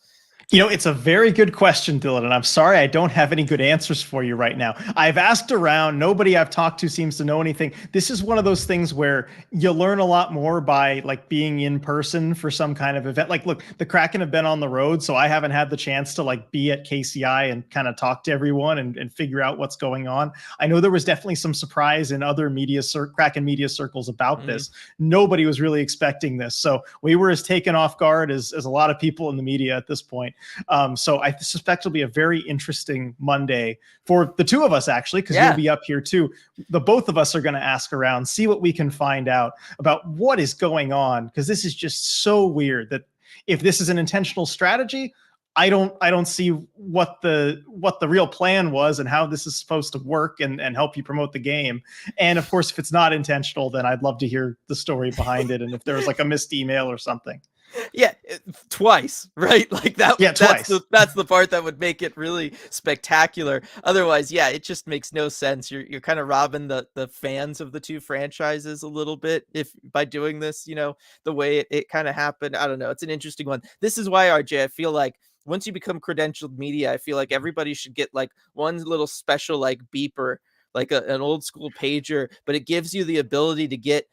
You know, it's a very good question, Dylan, and I'm sorry I don't have any good answers for you right now. I've asked around. Nobody I've talked to seems to know anything. This is one of those things where you learn a lot more by like being in person for some kind of event. Like, look, the Kraken have been on the road, so I haven't had the chance to like be at KCI and kind of talk to everyone and figure out what's going on. I know there was definitely some surprise in other Kraken media circles about this. Nobody was really expecting this. So we were as taken off guard as a lot of people in the media at this point. So I suspect it'll be a very interesting Monday for the two of us, actually, because you'll be up here too. The both of us are going to ask around, see what we can find out about what is going on, because this is just so weird that if this is an intentional strategy, I don't see what the real plan was and how this is supposed to work and help you promote the game. And of course, if it's not intentional, then I'd love to hear the story behind it and if there was like a missed email or something.
Yeah, twice, right? Like that.
Yeah, twice.
That's the part that would make it really spectacular. Otherwise, yeah, it just makes no sense. You're kind of robbing the fans of the two franchises a little bit if by doing this, you know, the way it kind of happened. I don't know. It's an interesting one. This is why, RJ, I feel like once you become credentialed media, I feel like everybody should get like one little special like beeper, like an old school pager, but it gives you the ability to get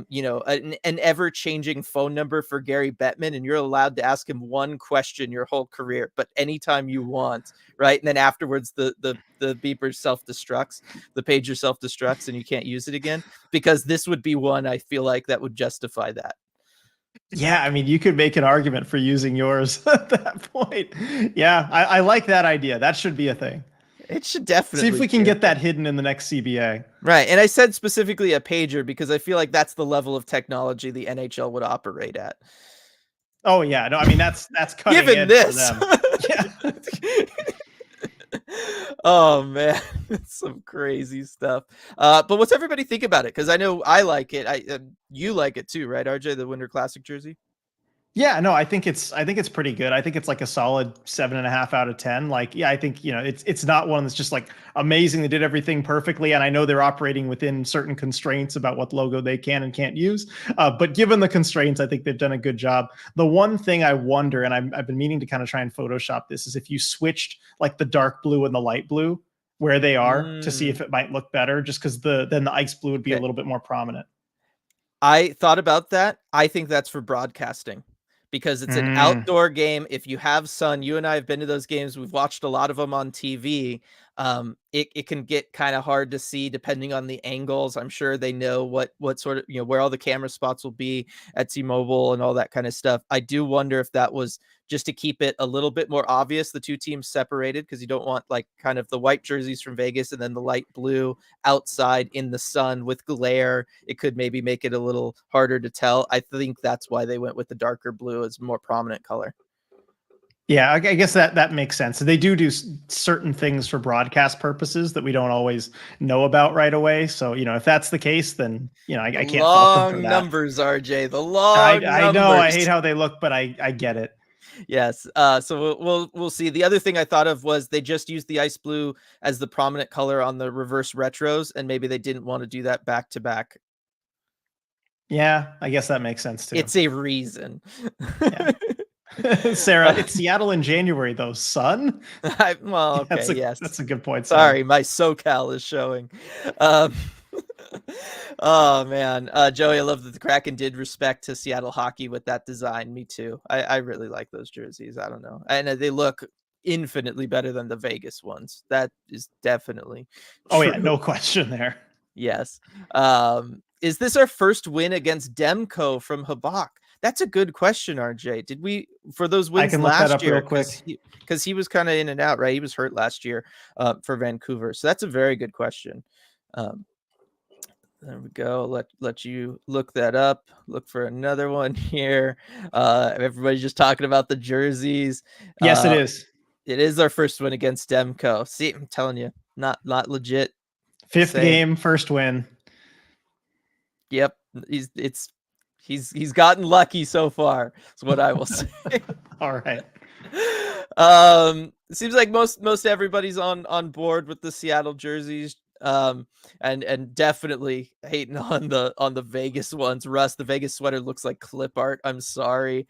you know, an ever-changing phone number for Gary Bettman, and you're allowed to ask him one question your whole career, but anytime you want, right? And then afterwards, the beeper self-destructs, the pager self-destructs, and you can't use it again, because this would be one I feel like that would justify that.
Yeah, I mean, you could make an argument for using yours at that point. Yeah, I like that idea. That should be a thing.
It should definitely
see if we can get that hidden in the next CBA.
Right. And I said specifically a pager because I feel like that's the level of technology the NHL would operate at.
Oh yeah. No, I mean that's cutting
given
edge
this.
for them.
Yeah. Oh man, it's some crazy stuff. But what's everybody think about it? Because I know I like it. You like it too, right, RJ? The Winter Classic jersey.
Yeah, no, I think it's pretty good. I think it's like a solid 7.5 out of 10. Like, yeah, I think, you know, it's not one that's just like amazing. They did everything perfectly. And I know they're operating within certain constraints about what logo they can and can't use. But given the constraints, I think they've done a good job. The one thing I wonder, and I've been meaning to kind of try and Photoshop this, is if you switched like the dark blue and the light blue where they are to see if it might look better, just because then the ice blue would be a little bit more prominent.
I thought about that. I think that's for broadcasting. Because it's an outdoor game. If you have sun, you and I have been to those games. We've watched a lot of them on TV. It can get kind of hard to see depending on the angles. I'm sure they know what sort of, you know, where all the camera spots will be at T-Mobile and all that kind of stuff. I do wonder if that was just to keep it a little bit more obvious, the two teams separated, because you don't want like kind of the white jerseys from Vegas and then the light blue outside in the sun with glare. It could maybe make it a little harder to tell. I think that's why they went with the darker blue as more prominent color.
Yeah, I guess that makes sense. They do certain things for broadcast purposes that we don't always know about right away. So, you know, if that's the case, then, you know, I can't fault them for that.
Numbers, RJ, the long
I know, I hate how they look, but I get it.
Yes. So we'll see. The other thing I thought of was they just used the ice blue as the prominent color on the reverse retros, and maybe they didn't want to do that back to back.
Yeah, I guess that makes sense too.
It's a reason.
Yeah. Sarah, it's Seattle in January though, son.
Well, okay, yes.
That's a good point.
Sorry, my SoCal is showing. Um, oh man, Joey, I love that the Kraken did respect to Seattle hockey with that design. Me too. I really like those jerseys. I don't know, and they look infinitely better than the Vegas ones. That is definitely
Oh
true.
yeah, no question there.
Yes. Is this our first win against Demko from Habak? That's a good question, RJ. Did we, for those wins
I can look that
last
up
year,
real quick.
because he was kind of in and out, right? He was hurt last year for Vancouver. So that's a very good question. There we go. Let you look that up. Look for another one here. Everybody's just talking about the jerseys.
Yes, it is.
It is our first win against Demko. See, I'm telling you, not legit.
Fifth game, first win.
Yep, he's gotten lucky so far. Is what I will say.
All right.
It seems like most everybody's on board with the Seattle jerseys. And definitely hating on the Vegas ones. Russ, the Vegas sweater looks like clip art. I'm sorry.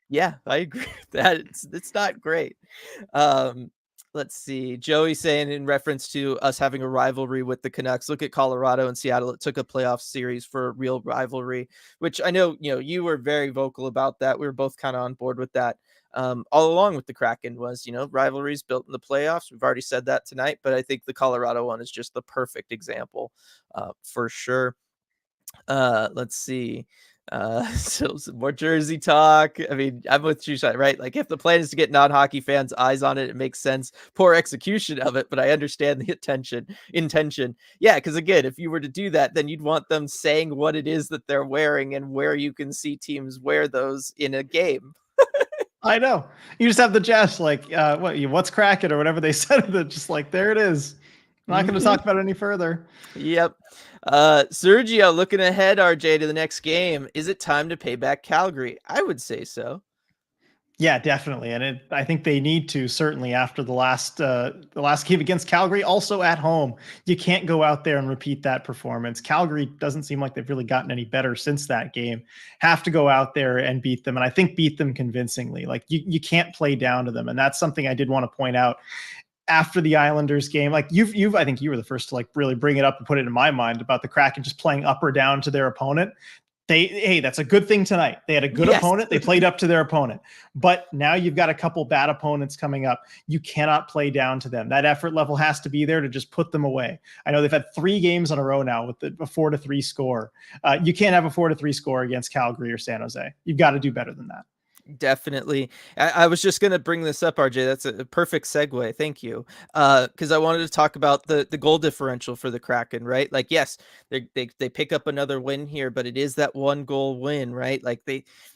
Yeah, I agree with that. It's not great. Let's see. Joey saying in reference to us having a rivalry with the Canucks, look at Colorado and Seattle. It took a playoff series for a real rivalry, which I know, you were very vocal about that. We were both kind of on board with that. All along with the Kraken was, rivalries built in the playoffs. We've already said that tonight, but I think the Colorado one is just the perfect example for sure. Let's see. So some more jersey talk. I mean, I'm with you, right? Like if the plan is to get non-hockey fans' eyes on it, it makes sense. Poor execution of it, but I understand the intention. Yeah, because again, if you were to do that, then you'd want them saying what it is that they're wearing and where you can see teams wear those in a game.
I know. You just have the jest like, what's Kraken or whatever they said. Just like, there it is. I'm not going to talk about it any further.
Yep. Sergio, looking ahead, RJ, to the next game. Is it time to pay back Calgary? I would say so.
Yeah, definitely. And I think they need to, certainly after the last game against Calgary, also at home. You can't go out there and repeat that performance. Calgary doesn't seem like they've really gotten any better since that game. Have to go out there and beat them. And I think beat them convincingly. Like you can't play down to them. And that's something I did want to point out after the Islanders game. Like I think you were the first to like really bring it up and put it in my mind about the Kraken just playing up or down to their opponent. Hey, that's a good thing tonight. They had a good opponent. They played up to their opponent. But now you've got a couple bad opponents coming up. You cannot play down to them. That effort level has to be there to just put them away. I know they've had 3 games in a row now with a 4-3 score. You can't have a 4-3 score against Calgary or San Jose. You've got to do better than that.
Definitely. I was just going to bring this up, RJ. That's a perfect segue. Thank you. Because I wanted to talk about the goal differential for the Kraken, right? Like, yes, they pick up another win here, but it is that 1 goal win, right? Like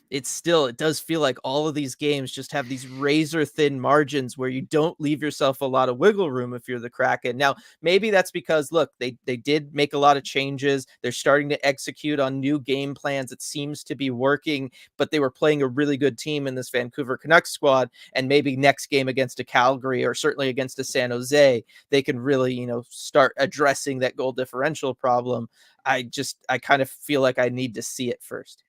it does feel like all of these games just have these razor thin margins where you don't leave yourself a lot of wiggle room if you're the Kraken. Now, maybe that's because, look, they did make a lot of changes. They're starting to execute on new game plans. It seems to be working, but they were playing a really good team in this Vancouver Canucks squad. And maybe next game against a Calgary or certainly against a San Jose, they can really, start addressing that goal differential problem. I kind of feel like I need to see it first.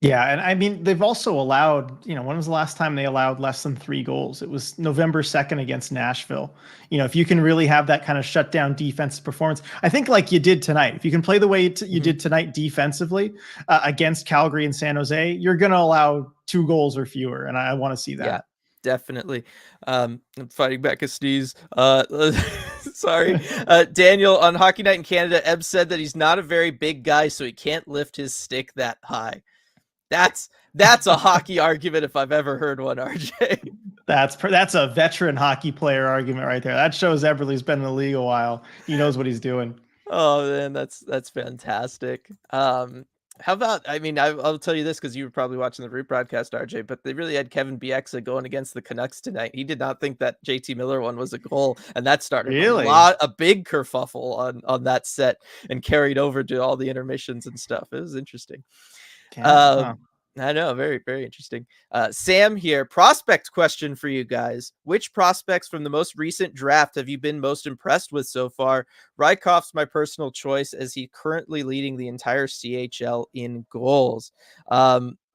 Yeah, and I mean, they've also allowed, when was the last time they allowed less than 3 goals? It was November 2nd against Nashville. If you can really have that kind of shutdown defensive performance, I think like you did tonight, if you can play the way you did tonight defensively against Calgary and San Jose, you're going to allow 2 goals or fewer. And I want to see that.
Yeah, definitely. I'm fighting back a sneeze. Sorry. Daniel, on Hockey Night in Canada, Eb said that he's not a very big guy, so he can't lift his stick that high. That's a hockey argument if I've ever heard one, RJ.
That's a veteran hockey player argument right there. That shows Eberly's been in the league a while. He knows what he's doing.
Oh man, that's fantastic. How about, I'll tell you this because you were probably watching the rebroadcast, RJ, but they really had Kevin Bieksa going against the Canucks tonight. He did not think that JT Miller one was a goal, and that started a big kerfuffle on that set and carried over to all the intermissions and stuff. It was interesting. I know, very, very interesting. Sam here, prospect question for you guys. Which prospects from the most recent draft have you been most impressed with so far? Rykov's my personal choice as he's currently leading the entire CHL in goals.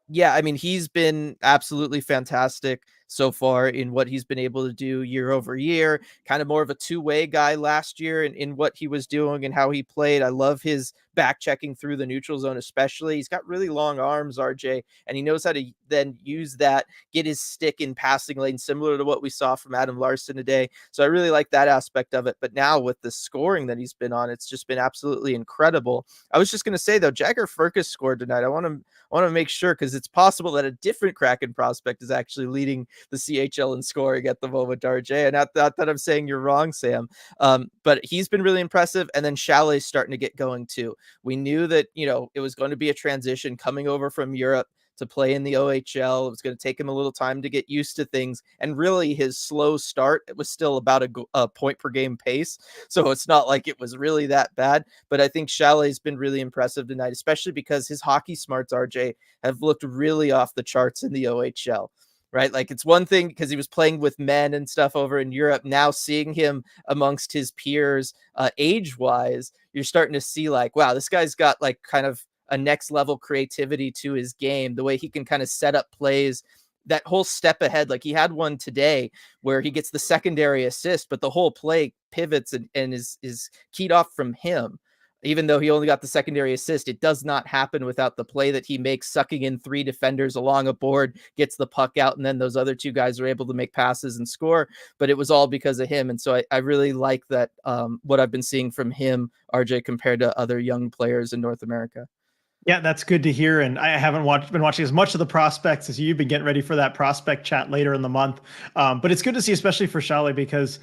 Yeah, I mean, he's been absolutely fantastic so far in what he's been able to do year over year. Kind of more of a two-way guy last year in what he was doing and how he played. I love his back checking through the neutral zone, especially. He's got really long arms, RJ, and he knows how to then use that, get his stick in passing lane, similar to what we saw from Adam Larson today. So I really like that aspect of it. But now with the scoring that he's been on, it's just been absolutely incredible. I was just going to say, though, Jagger Furcus scored tonight. I want to make sure, because it's possible that a different Kraken prospect is actually leading the CHL in scoring at the moment, RJ. And not that I'm saying you're wrong, Sam. But he's been really impressive. And then Chalet's starting to get going too. We knew that, it was going to be a transition coming over from Europe to play in the OHL. It was going to take him a little time to get used to things. And really his slow start, it was still about a point per game pace. So it's not like it was really that bad. But I think Chalet's been really impressive tonight, especially because his hockey smarts, RJ, have looked really off the charts in the OHL. Right? Like, it's one thing because he was playing with men and stuff over in Europe. Now seeing him amongst his peers, age-wise, you're starting to see like, wow, this guy's got like kind of a next level creativity to his game, the way he can kind of set up plays, that whole step ahead. Like, he had one today where he gets the secondary assist, but the whole play pivots and is keyed off from him. Even though he only got the secondary assist, it does not happen without the play that he makes, sucking in 3 defenders along a board, gets the puck out, and then those other 2 guys are able to make passes and score. But it was all because of him. And so I really like that, what I've been seeing from him, RJ, compared to other young players in North America.
Yeah, that's good to hear. And I haven't been watching as much of the prospects as you've been getting ready for that prospect chat later in the month. But it's good to see, especially for Chalet, because,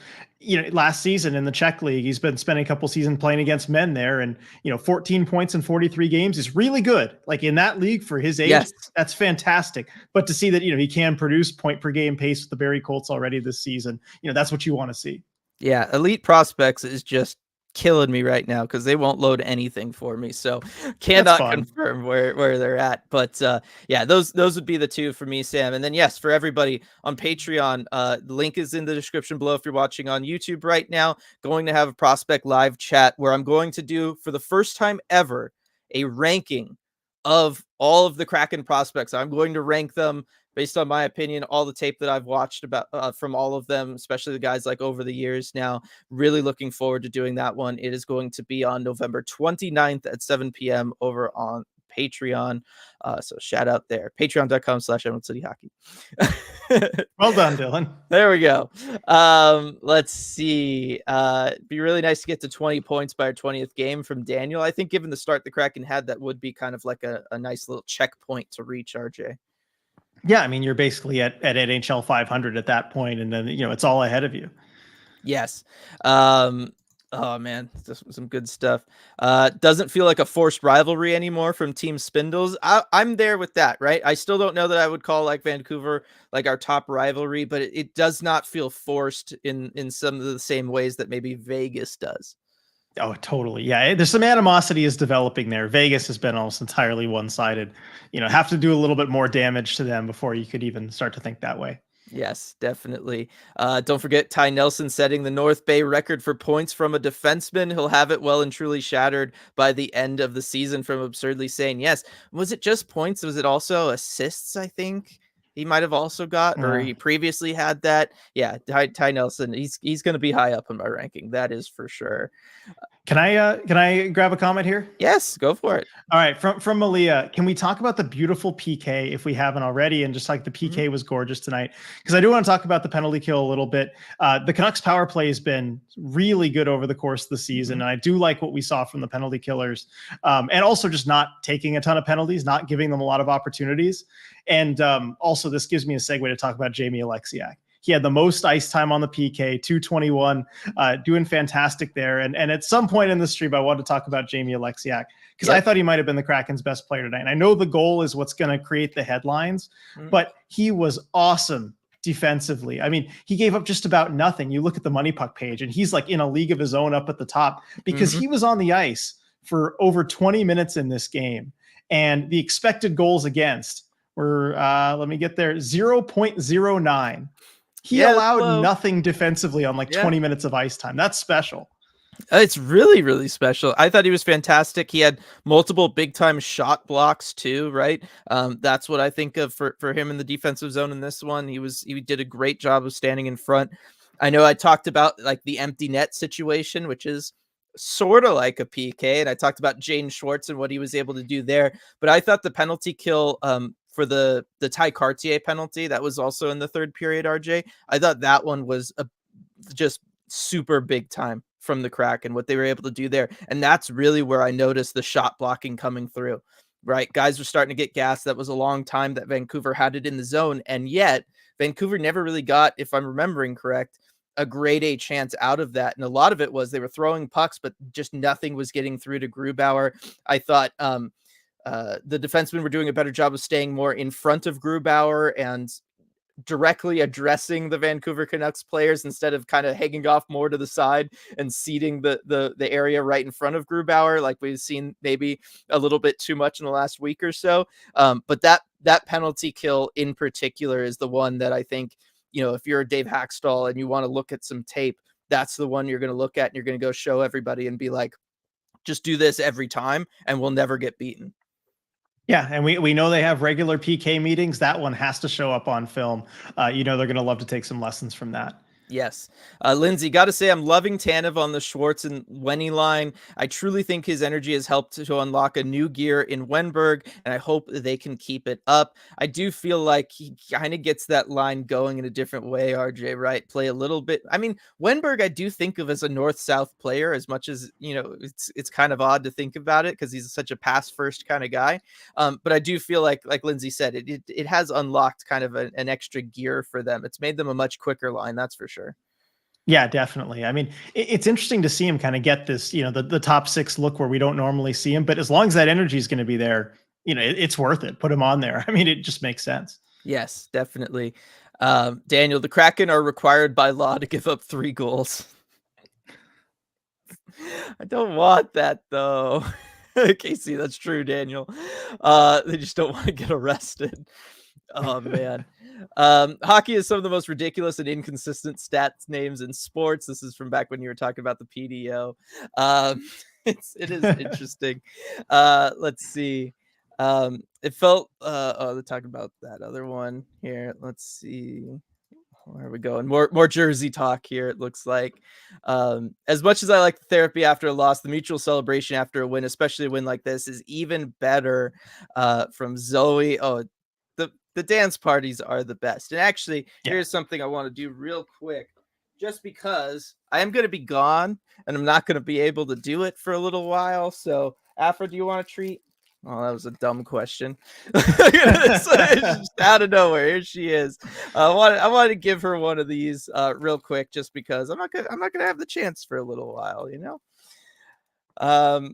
last season in the Czech league, he's been spending a couple seasons playing against men there, and, 14 points in 43 games is really good. Like, in that league for his age, yes, that's fantastic. But to see that, he can produce point per game pace with the Barrie Colts already this season, that's what you want to see. Yeah.
Elite prospects is just killing me right now because they won't load anything for me, so cannot confirm where they're at. But those would be the 2 for me, Sam. And then yes, for everybody on Patreon, the link is in the description below. If you're watching on YouTube right now, going to have a prospect live chat where I'm going to do, for the first time ever, a ranking of all of the Kraken prospects. I'm going to rank them based on my opinion, all the tape that I've watched about from all of them, especially the guys like over the years now. Really looking forward to doing that one. It is going to be on November 29th at 7 p.m. over on Patreon. So shout out there. Patreon.com/Emerald City Hockey.
Well done, Dylan.
There we go. Let's see. It'd be really nice to get to 20 points by our 20th game from Daniel. I think given the start the Kraken had, that would be kind of like a nice little checkpoint to reach, RJ.
Yeah, I mean, you're basically at NHL 500 at that point, and then it's all ahead of you.
Yes. Oh man, this was some good stuff. Doesn't feel like a forced rivalry anymore from Team Spindles. I'm there with that, right? I still don't know that I would call like Vancouver like our top rivalry, but it does not feel forced in some of the same ways that maybe Vegas does.
Oh, totally. Yeah, there's some animosity is developing there. Vegas has been almost entirely one-sided. Have to do a little bit more damage to them before you could even start to think that way.
Yes, definitely. Don't forget Ty Nelson setting the North Bay record for points from a defenseman. He'll have it well and truly shattered by the end of the season from absurdly saying, yes. Was it just points? Was it also assists, I think? He might have also got, or he previously had that. Yeah, Ty Nelson, he's going to be high up in my ranking. That is for sure.
Can I grab a comment here?
Yes, go for it.
All right, from Malia, can we talk about the beautiful PK if we haven't already? And just like the PK was gorgeous tonight, because I do want to talk about the penalty kill a little bit. The Canucks power play has been really good over the course of the season, and I do like what we saw from the penalty killers, and also just not taking a ton of penalties, not giving them a lot of opportunities. And also, this gives me a segue to talk about Jamie Alexiak. He had the most ice time on the PK, 221, doing fantastic there. And at some point in the stream, I wanted to talk about Jamie Alexiak because I thought he might have been the Kraken's best player tonight. And I know the goal is what's going to create the headlines, but he was awesome defensively. I mean, he gave up just about nothing. You look at the Money Puck page, and he's like in a league of his own up at the top because he was on the ice for over 20 minutes in this game. And the expected goals against were, let me get there, 0.09. He allowed nothing defensively on like 20 minutes of ice time. That's special.
It's really, really special. I thought he was fantastic. He had multiple big time shot blocks too, right? That's what I think of for him in the defensive zone in this one. He did a great job of standing in front. I know I talked about like the empty net situation, which is sort of like a PK, and I talked about Jaden Schwartz and what he was able to do there. But I thought the penalty kill for the Ty Cartier penalty that was also in the third period, RJ. I thought that one was just super big time from the Kraken, what they were able to do there. And that's really where I noticed the shot blocking coming through, right? Guys were starting to get gas. That was a long time that Vancouver had it in the zone. And yet Vancouver never really got, if I'm remembering correct, a grade A chance out of that. And a lot of it was they were throwing pucks, but just nothing was getting through to Grubauer. I thought the defensemen were doing a better job of staying more in front of Grubauer and directly addressing the Vancouver Canucks players instead of kind of hanging off more to the side and seeding the area right in front of Grubauer, like we've seen maybe a little bit too much in the last week or so. But that penalty kill in particular is the one that I think, if you're a Dave Hackstall and you want to look at some tape, that's the one you're going to look at and you're going to go show everybody and be like, just do this every time and we'll never get beaten.
Yeah, and we know they have regular PK meetings. That one has to show up on film. They're going to love to take some lessons from that.
Yes. Lindsay, got to say, I'm loving Tanev on the Schwartz and Wenny line. I truly think his energy has helped to unlock a new gear in Wenberg, and I hope they can keep it up. I do feel like he kind of gets that line going in a different way, RJ, right? Play a little bit. I mean, Wenberg, I do think of as a north-south player, as much as, it's kind of odd to think about it because he's such a pass-first kind of guy. But I do feel like Lindsay said, it has unlocked kind of an extra gear for them. It's made them a much quicker line, that's for sure.
Yeah, definitely. I mean, it's interesting to see him kind of get this, the top six look where we don't normally see him. But as long as that energy is going to be there, it's worth it. Put him on there. I mean, it just makes sense.
Yes, definitely. Daniel, the Kraken are required by law to give up 3 goals. I don't want that, though. Casey, that's true, Daniel. They just don't want to get arrested. Oh, man. Hockey is some of the most ridiculous and inconsistent stats names in sports. This is from back when you were talking about the PDO. It is interesting. Let's see. It felt they're talking about that other one here. Let's see. Where are we going? More Jersey talk here, it looks like. As much as I like the therapy after a loss, the mutual celebration after a win, especially a win like this, is even better. From Zoe. Oh, the dance parties are the best. And actually, Here's something I want to do real quick, just because I am going to be gone and I'm not going to be able to do it for a little while. So, Afra, do you want a treat? Oh, that was a dumb question. Just out of nowhere, here she is. I want to give her one of these real quick, just because I'm not gonna have the chance for a little while,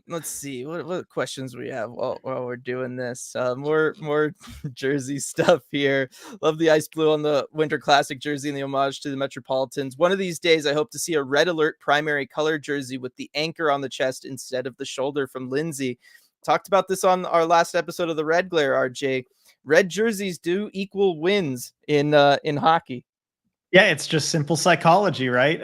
Let's see what questions we have while we're doing this. More jersey stuff here. Love the ice blue on the Winter Classic jersey and the homage to the Metropolitans. One of these days I hope to see a red alert primary color jersey with the anchor on the chest instead of the shoulder. From Lindsay. Talked about this on our last episode of the Red Glare, RJ. Red jerseys do equal wins in hockey.
Yeah, it's just simple psychology, right?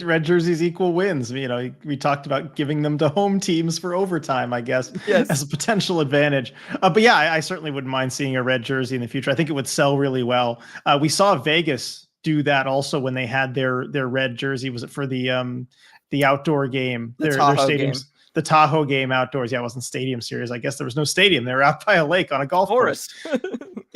Red jerseys equal wins. We talked about giving them to home teams for overtime, I guess, as a potential advantage. But yeah, I certainly wouldn't mind seeing a red jersey in the future. I think it would sell really well. We saw Vegas do that also when they had their red jersey. Was it for the outdoor game? Their stadiums. Game. The Tahoe game outdoors. Yeah, it wasn't Stadium Series. I guess there was no stadium. They were out by a lake on a golf course.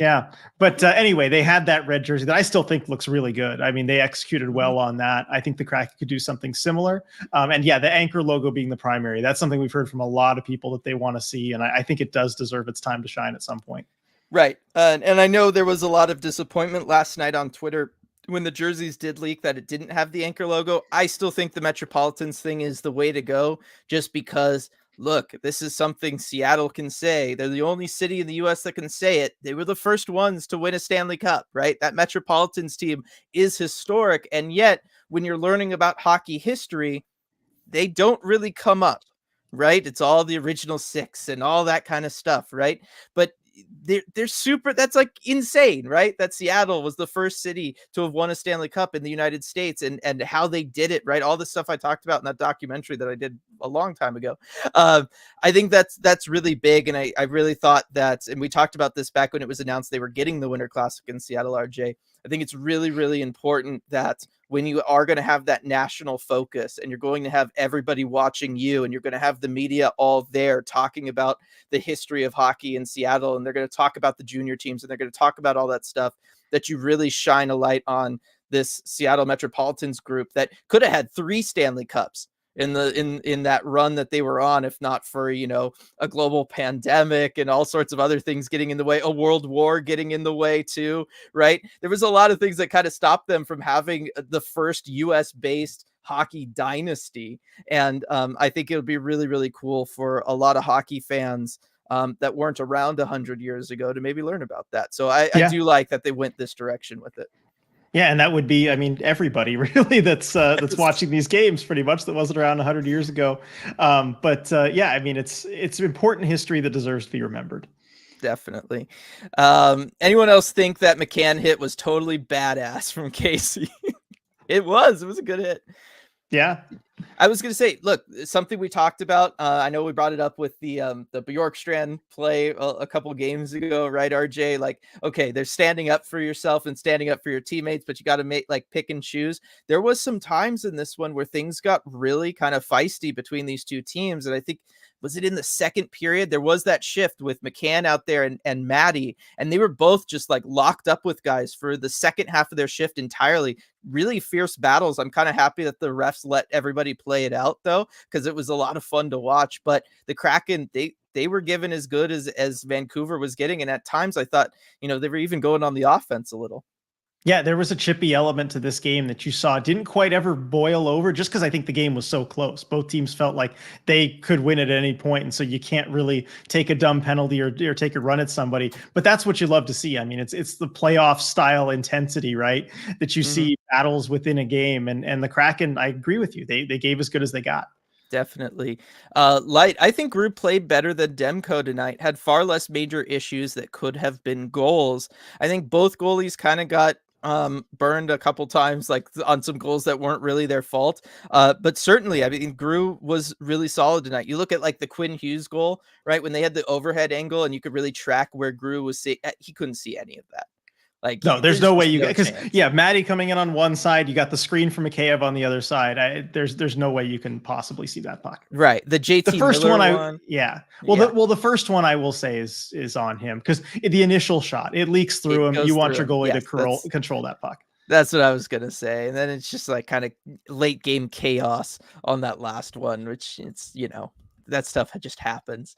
Yeah. But anyway, they had that red jersey that I still think looks really good. I mean, they executed well on that. I think the Kraken could do something similar. And yeah, the anchor logo being the primary, that's something we've heard from a lot of people that they want to see. And I think it does deserve its time to shine at some point.
Right. And I know there was a lot of disappointment last night on Twitter when the jerseys did leak that it didn't have the anchor logo. I still think the Metropolitans thing is the way to go, just because, look, this is something Seattle can say. They're the only city in the U.S. that can say it. They were the first ones to win a Stanley Cup, right? That Metropolitans team is historic. And yet, when you're learning about hockey history, they don't really come up, right? It's all the original 6 and all that kind of stuff, right? But they're super. That's like insane, right? That Seattle was the first city to have won a Stanley Cup in the United States, and how they did it, right? All the stuff I talked about in that documentary that I did a long time ago. I think that's really big, and I really thought that, and we talked about this back when it was announced they were getting the Winter Classic in Seattle, RJ. I think it's really, really important that when you are going to have that national focus and you're going to have everybody watching you and you're going to have the media all there talking about the history of hockey in Seattle, and they're going to talk about the junior teams and they're going to talk about all that stuff, that you really shine a light on this Seattle Metropolitans group that could have had 3 Stanley Cups in that run that they were on, if not for, a global pandemic and all sorts of other things getting in the way, a world war getting in the way too, right? There was a lot of things that kind of stopped them from having the first US based hockey dynasty. And I think it would be really, really cool for a lot of hockey fans that weren't around 100 years ago to maybe learn about that. So I do like that they went this direction with it.
Yeah, and that would be, everybody really that's watching these games pretty much that wasn't around 100 years ago. It's important history that deserves to be remembered.
Definitely. Anyone else think that McCann hit was totally badass from Casey? It was a good hit.
Yeah.
I was going to say, look, something we talked about. I know we brought it up with the Bjorkstrand play a couple games ago, right, RJ? Like, okay, they're standing up for yourself and standing up for your teammates, but you got to pick and choose. There was some times in this one where things got really kind of feisty between these two teams, and I think, was it in the second period? There was that shift with McCann out there and Matty, and they were both just like locked up with guys for the second half of their shift entirely. Really fierce battles. I'm kind of happy that the refs let everybody play it out though, because it was a lot of fun to watch. But the Kraken, they were given as good as Vancouver was getting, and at times I thought, they were even going on the offense a little.
Yeah, there was a chippy element to this game that you saw didn't quite ever boil over, just because I think the game was so close. Both teams felt like they could win at any point, and so you can't really take a dumb penalty or take a run at somebody. But that's what you love to see. I mean, it's the playoff style intensity, right? That you see battles within a game, and the Kraken, I agree with you. They gave as good as they got.
Definitely. Light, I think Group played better than Demko tonight, had far less major issues that could have been goals. I think both goalies kind of got burned a couple times, like on some goals that weren't really their fault. But certainly, I mean, Grew was really solid tonight. You look at like the Quinn Hughes goal, right? When they had the overhead angle and you could really track where Grew was, he couldn't see any of that. Like,
no, there's no way you get, because Matty coming in on one side, you got the screen from Mikheyev on the other side. There's no way you can possibly see that puck.
Right. The JT
the first
Miller
one. The first one I will say is on him, because the initial shot, it leaks through him. You want your goalie to control that puck. That's
what I was gonna say, and then it's just like kind of late game chaos on that last one, which it's that stuff just happens.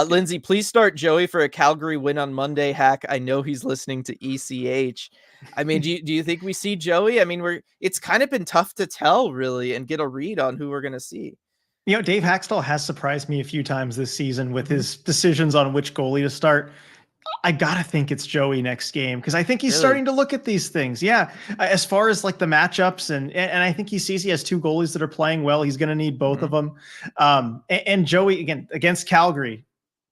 Lindsay, please start Joey for a Calgary win on Monday. Hack, I know he's listening to ECH. I mean, do you think we see Joey? I mean, it's kind of been tough to tell really and get a read on who we're going to see.
Dave Haxtell has surprised me a few times this season with his decisions on which goalie to start. I gotta think it's Joey next game, because I think he's starting to look at these things. Yeah, as far as like the matchups, and I think he sees he has 2 goalies that are playing well. He's going to need both of them. And Joey, again, against Calgary,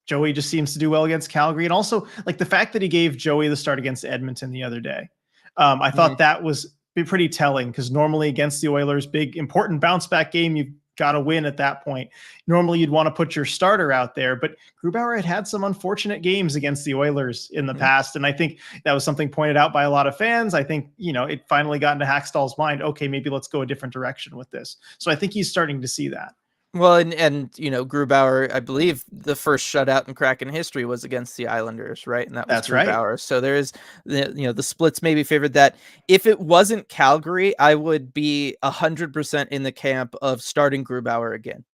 Joey just seems to do well against Calgary, and also like the fact that he gave Joey the start against Edmonton the other day. I thought that was pretty telling, because normally against the Oilers, big important bounce back game, you've got to win at that point. Normally you'd want to put your starter out there, but Grubauer had some unfortunate games against the Oilers in the past. And I think that was something pointed out by a lot of fans. I think, it finally got into Haxtell's mind. Okay, maybe let's go a different direction with this. So I think he's starting to see that.
Well, and Grubauer, I believe the first shutout in Kraken history was against the Islanders, right? And that's Grubauer. Right. So there is, the splits maybe favored that. If it wasn't Calgary, I would be 100% in the camp of starting Grubauer again.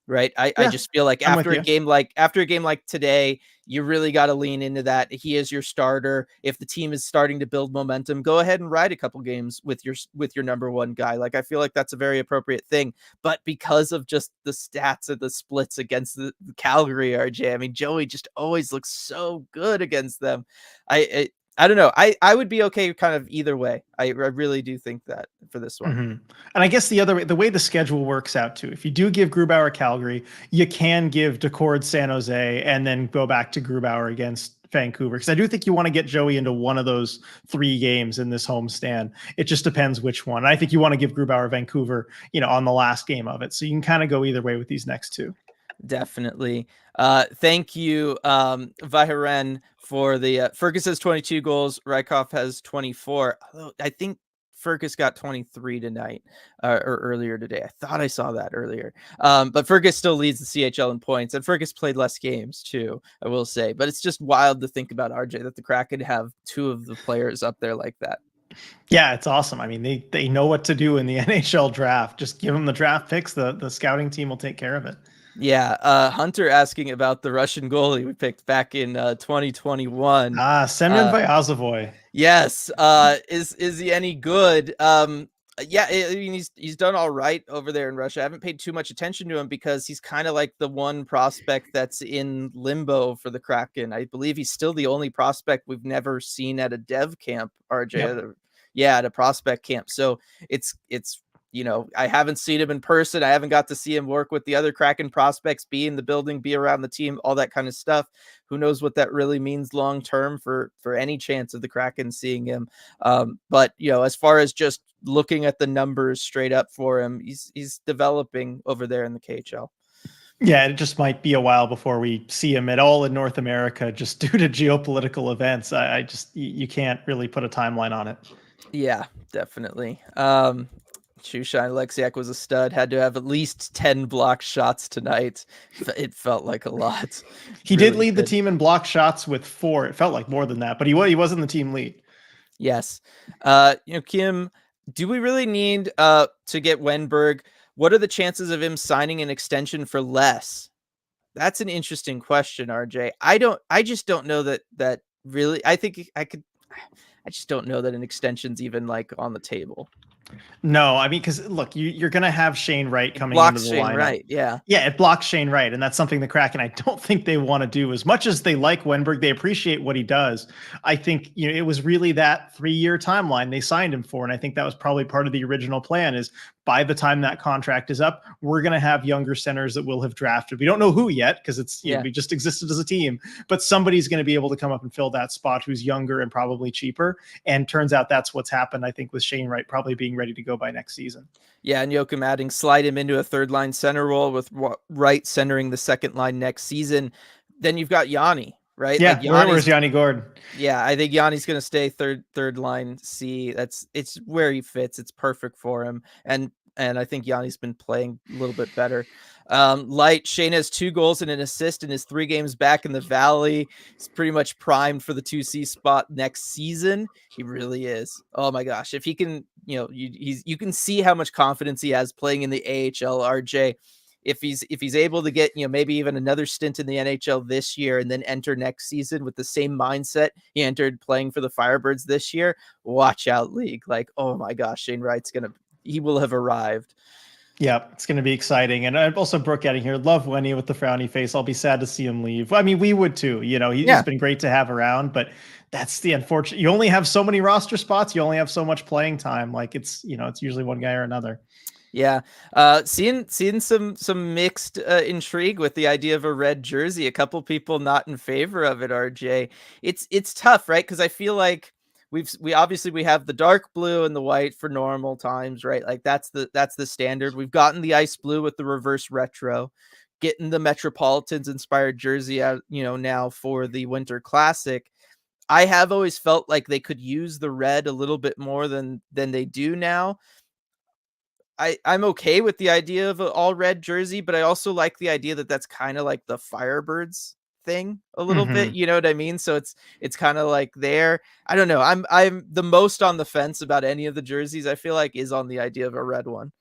Right. I just feel like after a game like today, you really got to lean into that. He is your starter. If the team is starting to build momentum, go ahead and ride a couple games with your number one guy. Like, I feel like that's a very appropriate thing. But because of just the stats of the splits against the Calgary, RJ, I mean, Joey just always looks so good against them. I don't know. I would be okay kind of either way. I really do think that for this one.
Mm-hmm. And I guess the way the schedule works out too, if you do give Grubauer Calgary, you can give Decord San Jose and then go back to Grubauer against Vancouver, because I do think you want to get Joey into one of those 3 games in this homestand. It just depends which one. I think you want to give Grubauer Vancouver, on the last game of it. So you can kind of go either way with these next 2.
Definitely. Thank you, Vahiren, for the Fergus has 22 goals. Rykov has 24. Although I think Fergus got 23 tonight or earlier today. I thought I saw that earlier. But Fergus still leads the CHL in points, and Fergus played less games too, I will say. But it's just wild to think about, RJ, that the Kraken have 2 of the players up there like that.
Yeah, it's awesome. I mean, they know what to do in the NHL draft. Just give them the draft picks. The scouting team will take care of it.
Yeah, Hunter asking about the Russian goalie we picked back in 2021.
Semyon Vyazovoy.
Yes. Is he any good? Yeah, I mean, he's done all right over there in Russia. I haven't paid too much attention to him because he's kind of like the one prospect that's in limbo for the Kraken. I believe he's still the only prospect we've never seen at a dev camp, RJ. Yep. At a prospect camp. So it's I haven't seen him in person. I haven't got to see him work with the other Kraken prospects, be in the building, be around the team, all that kind of stuff. Who knows what that really means long term for any chance of the Kraken seeing him. But as far as just looking at the numbers straight up for him, he's developing over there in the KHL.
Yeah, it just might be a while before we see him at all in North America, just due to geopolitical events. You can't really put a timeline on it.
Yeah, definitely. Shushan Alexiak was a stud, had to have at least 10 block shots tonight. It felt like a lot.
He really did lead the team in block shots with 4. It felt like more than that, but he wasn't the team lead.
Yes. Kim, do we really need to get Wenberg? What are the chances of him signing an extension for less? That's an interesting question, RJ. I just don't know that really. I think I just don't know that an extension's even like on the table.
No, I mean, because look, you're going to have Shane Wright coming into the lineup.
Wright, yeah,
it blocks Shane Wright, and that's something the Kraken I don't think they want to do. As much as they like Wenberg, they appreciate what he does. I think it was really that 3-year timeline they signed him for, and I think that was probably part of the original plan. Is by the time that contract is up, we're going to have younger centers that we'll have drafted. We don't know who yet because it's we just existed as a team, but somebody's going to be able to come up and fill that spot who's younger and probably cheaper. And turns out that's what's happened. I think with Shane Wright probably being ready to go by next season. Yeah,
and Joachim adding slide him into a 3rd-line center role with Wright centering the 2nd line next season. Then you've got Yanni, right?
Yeah, like where's Yanni Gordon?
Yeah, I think Yanni's going to stay third line C. It's where he fits. It's perfect for him. And I think Yanni's been playing a little bit better. Light, Shane has 2 goals and an assist in his 3 games back in the Valley. He's pretty much primed for the 2C spot next season. He really is. Oh my gosh. If he can, you can see how much confidence he has playing in the AHL, RJ. If he's able to get, maybe even another stint in the NHL this year and then enter next season with the same mindset he entered playing for the Firebirds this year, watch out, league. Like, oh my gosh, Shane Wright's he will have arrived.
Yeah, it's going to be exciting. And I've also Brooke getting here. Love Wenny with the frowny face. I'll be sad to see him leave. I mean, we would too. He's been great to have around, but that's the unfortunate. You only have so many roster spots. You only have so much playing time. Like it's usually one guy or another.
Yeah. Seeing some mixed intrigue with the idea of a red jersey. A couple people not in favor of it, RJ. It's tough, right? Because I feel like we obviously have the dark blue and the white for normal times, right? Like that's the standard. We've gotten the ice blue with the reverse retro, getting the Metropolitans inspired jersey out, now for the Winter Classic. I have always felt like they could use the red a little bit more than they do now. I'm okay with the idea of an all red jersey, but I also like the idea that that's kind of like the Firebirds thing a little bit, you know what I mean? So it's kind of like there. I don't know. I'm the most on the fence about any of the jerseys, I feel like, is on the idea of a red one.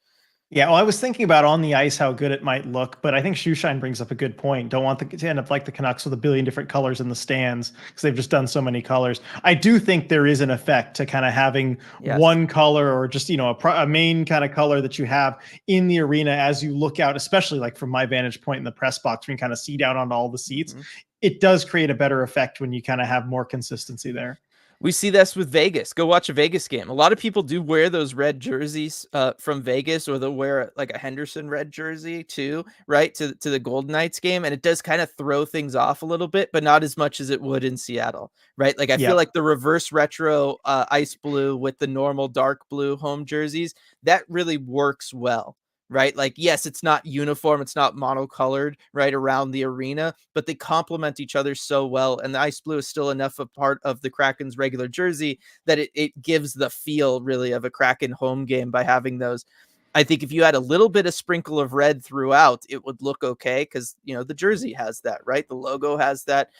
Yeah, well, I was thinking about on the ice how good it might look, but I think Shoeshine brings up a good point. Don't want to end up like the Canucks with a billion different colors in the stands because they've just done so many colors. I do think there is an effect to kind of having one color or just, a main kind of color that you have in the arena as you look out, especially like from my vantage point in the press box, when you kind of see down on all the seats. It does create a better effect when you kind of have more consistency there.
We see this with Vegas. Go watch a Vegas game. A lot of people do wear those red jerseys from Vegas, or they'll wear like a Henderson red jersey too, right? To the Golden Knights game. And it does kind of throw things off a little bit, but not as much as it would in Seattle, right? Like I feel like the reverse retro ice blue with the normal dark blue home jerseys, that really works well. Right? Like, yes, it's not uniform. It's not monocolored right around the arena, but they complement each other so well. And the ice blue is still enough a part of the Kraken's regular jersey that it gives the feel really of a Kraken home game by having those. I think if you had a little bit of sprinkle of red throughout, it would look okay. Cause you know, the jersey has that, right? The logo has that.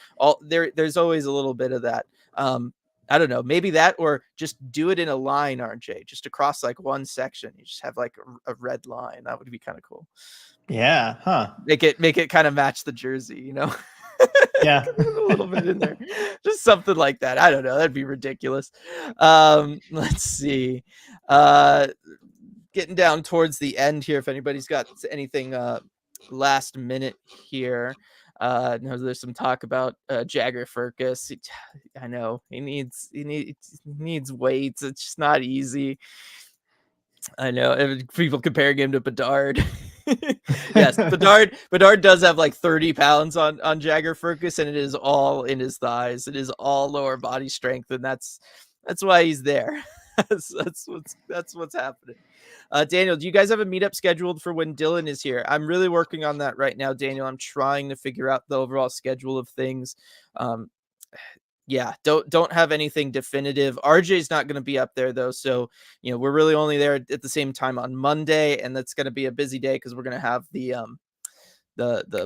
There's always a little bit of that. I don't know, maybe that, or just do it in a line, RJ, just across like one section. You just have like a red line. That would be kind of cool.
Yeah. Huh.
Make it kind of match the jersey, you know?
Yeah.
a little bit in there. Just something like that. I don't know. That'd be ridiculous. Let's see. Getting down towards the end here. If anybody's got anything last minute here. No, there's some talk about Jagger Firkus. I know he needs weights. It's just not easy. I know people comparing him to Bedard. Yes, Bedard does have like 30 pounds on Jagger Firkus, and it is all in his thighs. It is all lower body strength, and that's why he's there. that's what's happening. Daniel, do you guys have a meetup scheduled for when Dylan is here? I'm really working on that right now, Daniel. I'm trying to figure out the overall schedule of things. Yeah, don't have anything definitive. RJ's not going to be up there though, so you know we're really only there at the same time on Monday, and that's going to be a busy day because we're going to have the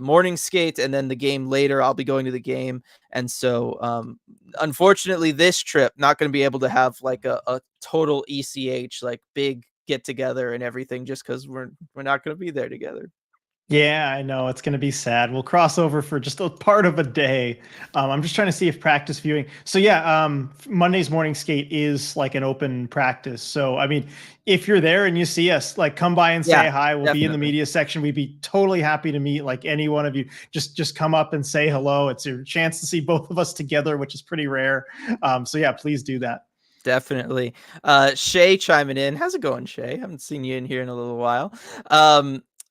morning skate and then the game later. I'll be going to the game, and so unfortunately this trip not going to be able to have like a total ECH like big get together and everything, just because we're not going to be there together.
Yeah, I know. It's going to be sad. We'll cross over for just a part of a day. I'm just trying to see if practice viewing. So yeah, Monday's morning skate is like an open practice. So, I mean, if you're there and you see us, like come by and say hi. We'll be in the media section. We'd be totally happy to meet like any one of you. Just come up and say hello. It's your chance to see both of us together, which is pretty rare. So yeah, please do that.
Definitely. Shay chiming in. How's it going, Shay? Haven't seen you in here in a little while.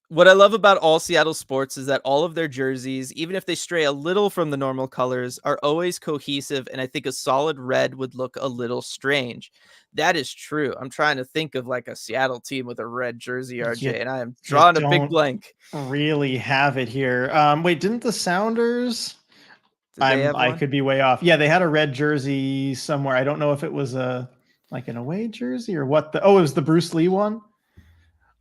What I love about all Seattle sports is that all of their jerseys, even if they stray a little from the normal colors, are always cohesive. And I think a solid red would look a little strange. That is true. I'm trying to think of like a Seattle team with a red jersey, RJ, and I am drawing a big blank.
Really have it here. Wait, didn't the Sounders?
I
could be way off. Yeah, they had a red jersey somewhere. I don't know if it was like an away jersey or what. It was the Bruce Lee one.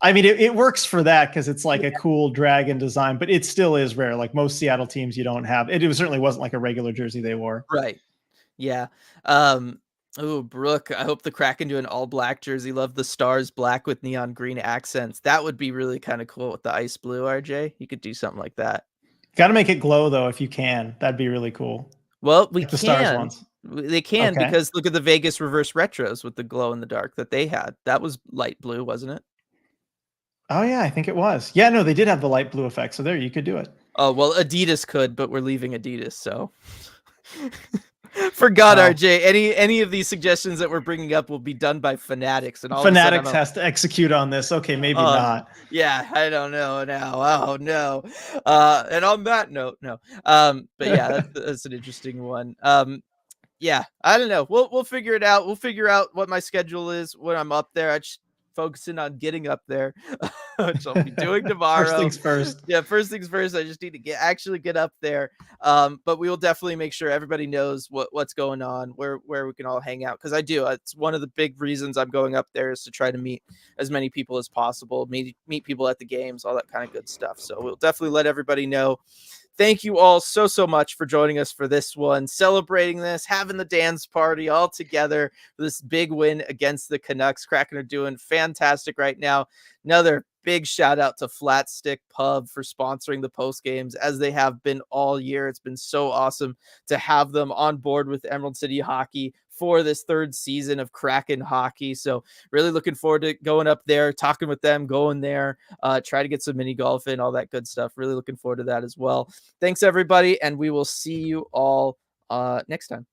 I mean, it works for that because it's like a cool dragon design, but it still is rare. Like most Seattle teams, you don't have it. It certainly wasn't like a regular jersey they wore.
Right. Yeah. Oh, Brooke, I hope the Kraken do an all black jersey. Love the stars black with neon green accents. That would be really kind of cool with the ice blue, RJ. You could do something like that.
Got to make it glow though, if you can. That'd be really cool.
Well, we
like
can.
The stars ones.
They can because look at the Vegas reverse retros with the glow in the dark that they had. That was light blue, wasn't it?
Oh yeah, I think it was. Yeah, no, they did have the light blue effect. So there, you could do it.
Oh, well, Adidas could, but we're leaving Adidas. So forgot RJ. Any of these suggestions that we're bringing up will be done by Fanatics, and all
Fanatics has to execute on this. Okay, maybe not.
Yeah, I don't know now. Oh no. And on that note, no. But yeah, that's an interesting one. Yeah, I don't know. We'll figure it out. We'll figure out what my schedule is when I'm up there. I just focusing on getting up there, which I'll be doing tomorrow.
First things first.
Yeah, first things first. I just need to actually get up there. But we will definitely make sure everybody knows what's going on, where we can all hang out. Because it's one of the big reasons I'm going up there is to try to meet as many people as possible, meet people at the games, all that kind of good stuff. So we'll definitely let everybody know. Thank you all so much for joining us for this one, celebrating this, having the dance party all together for this big win against the Canucks. Kraken are doing fantastic right now. Another big shout out to Flat Stick Pub for sponsoring the post games as they have been all year. It's been so awesome to have them on board with Emerald City Hockey for this third season of Kraken hockey. So really looking forward to going up there, talking with them, going there, try to get some mini golf in, all that good stuff. Really looking forward to that as well. Thanks everybody. And we will see you all next time.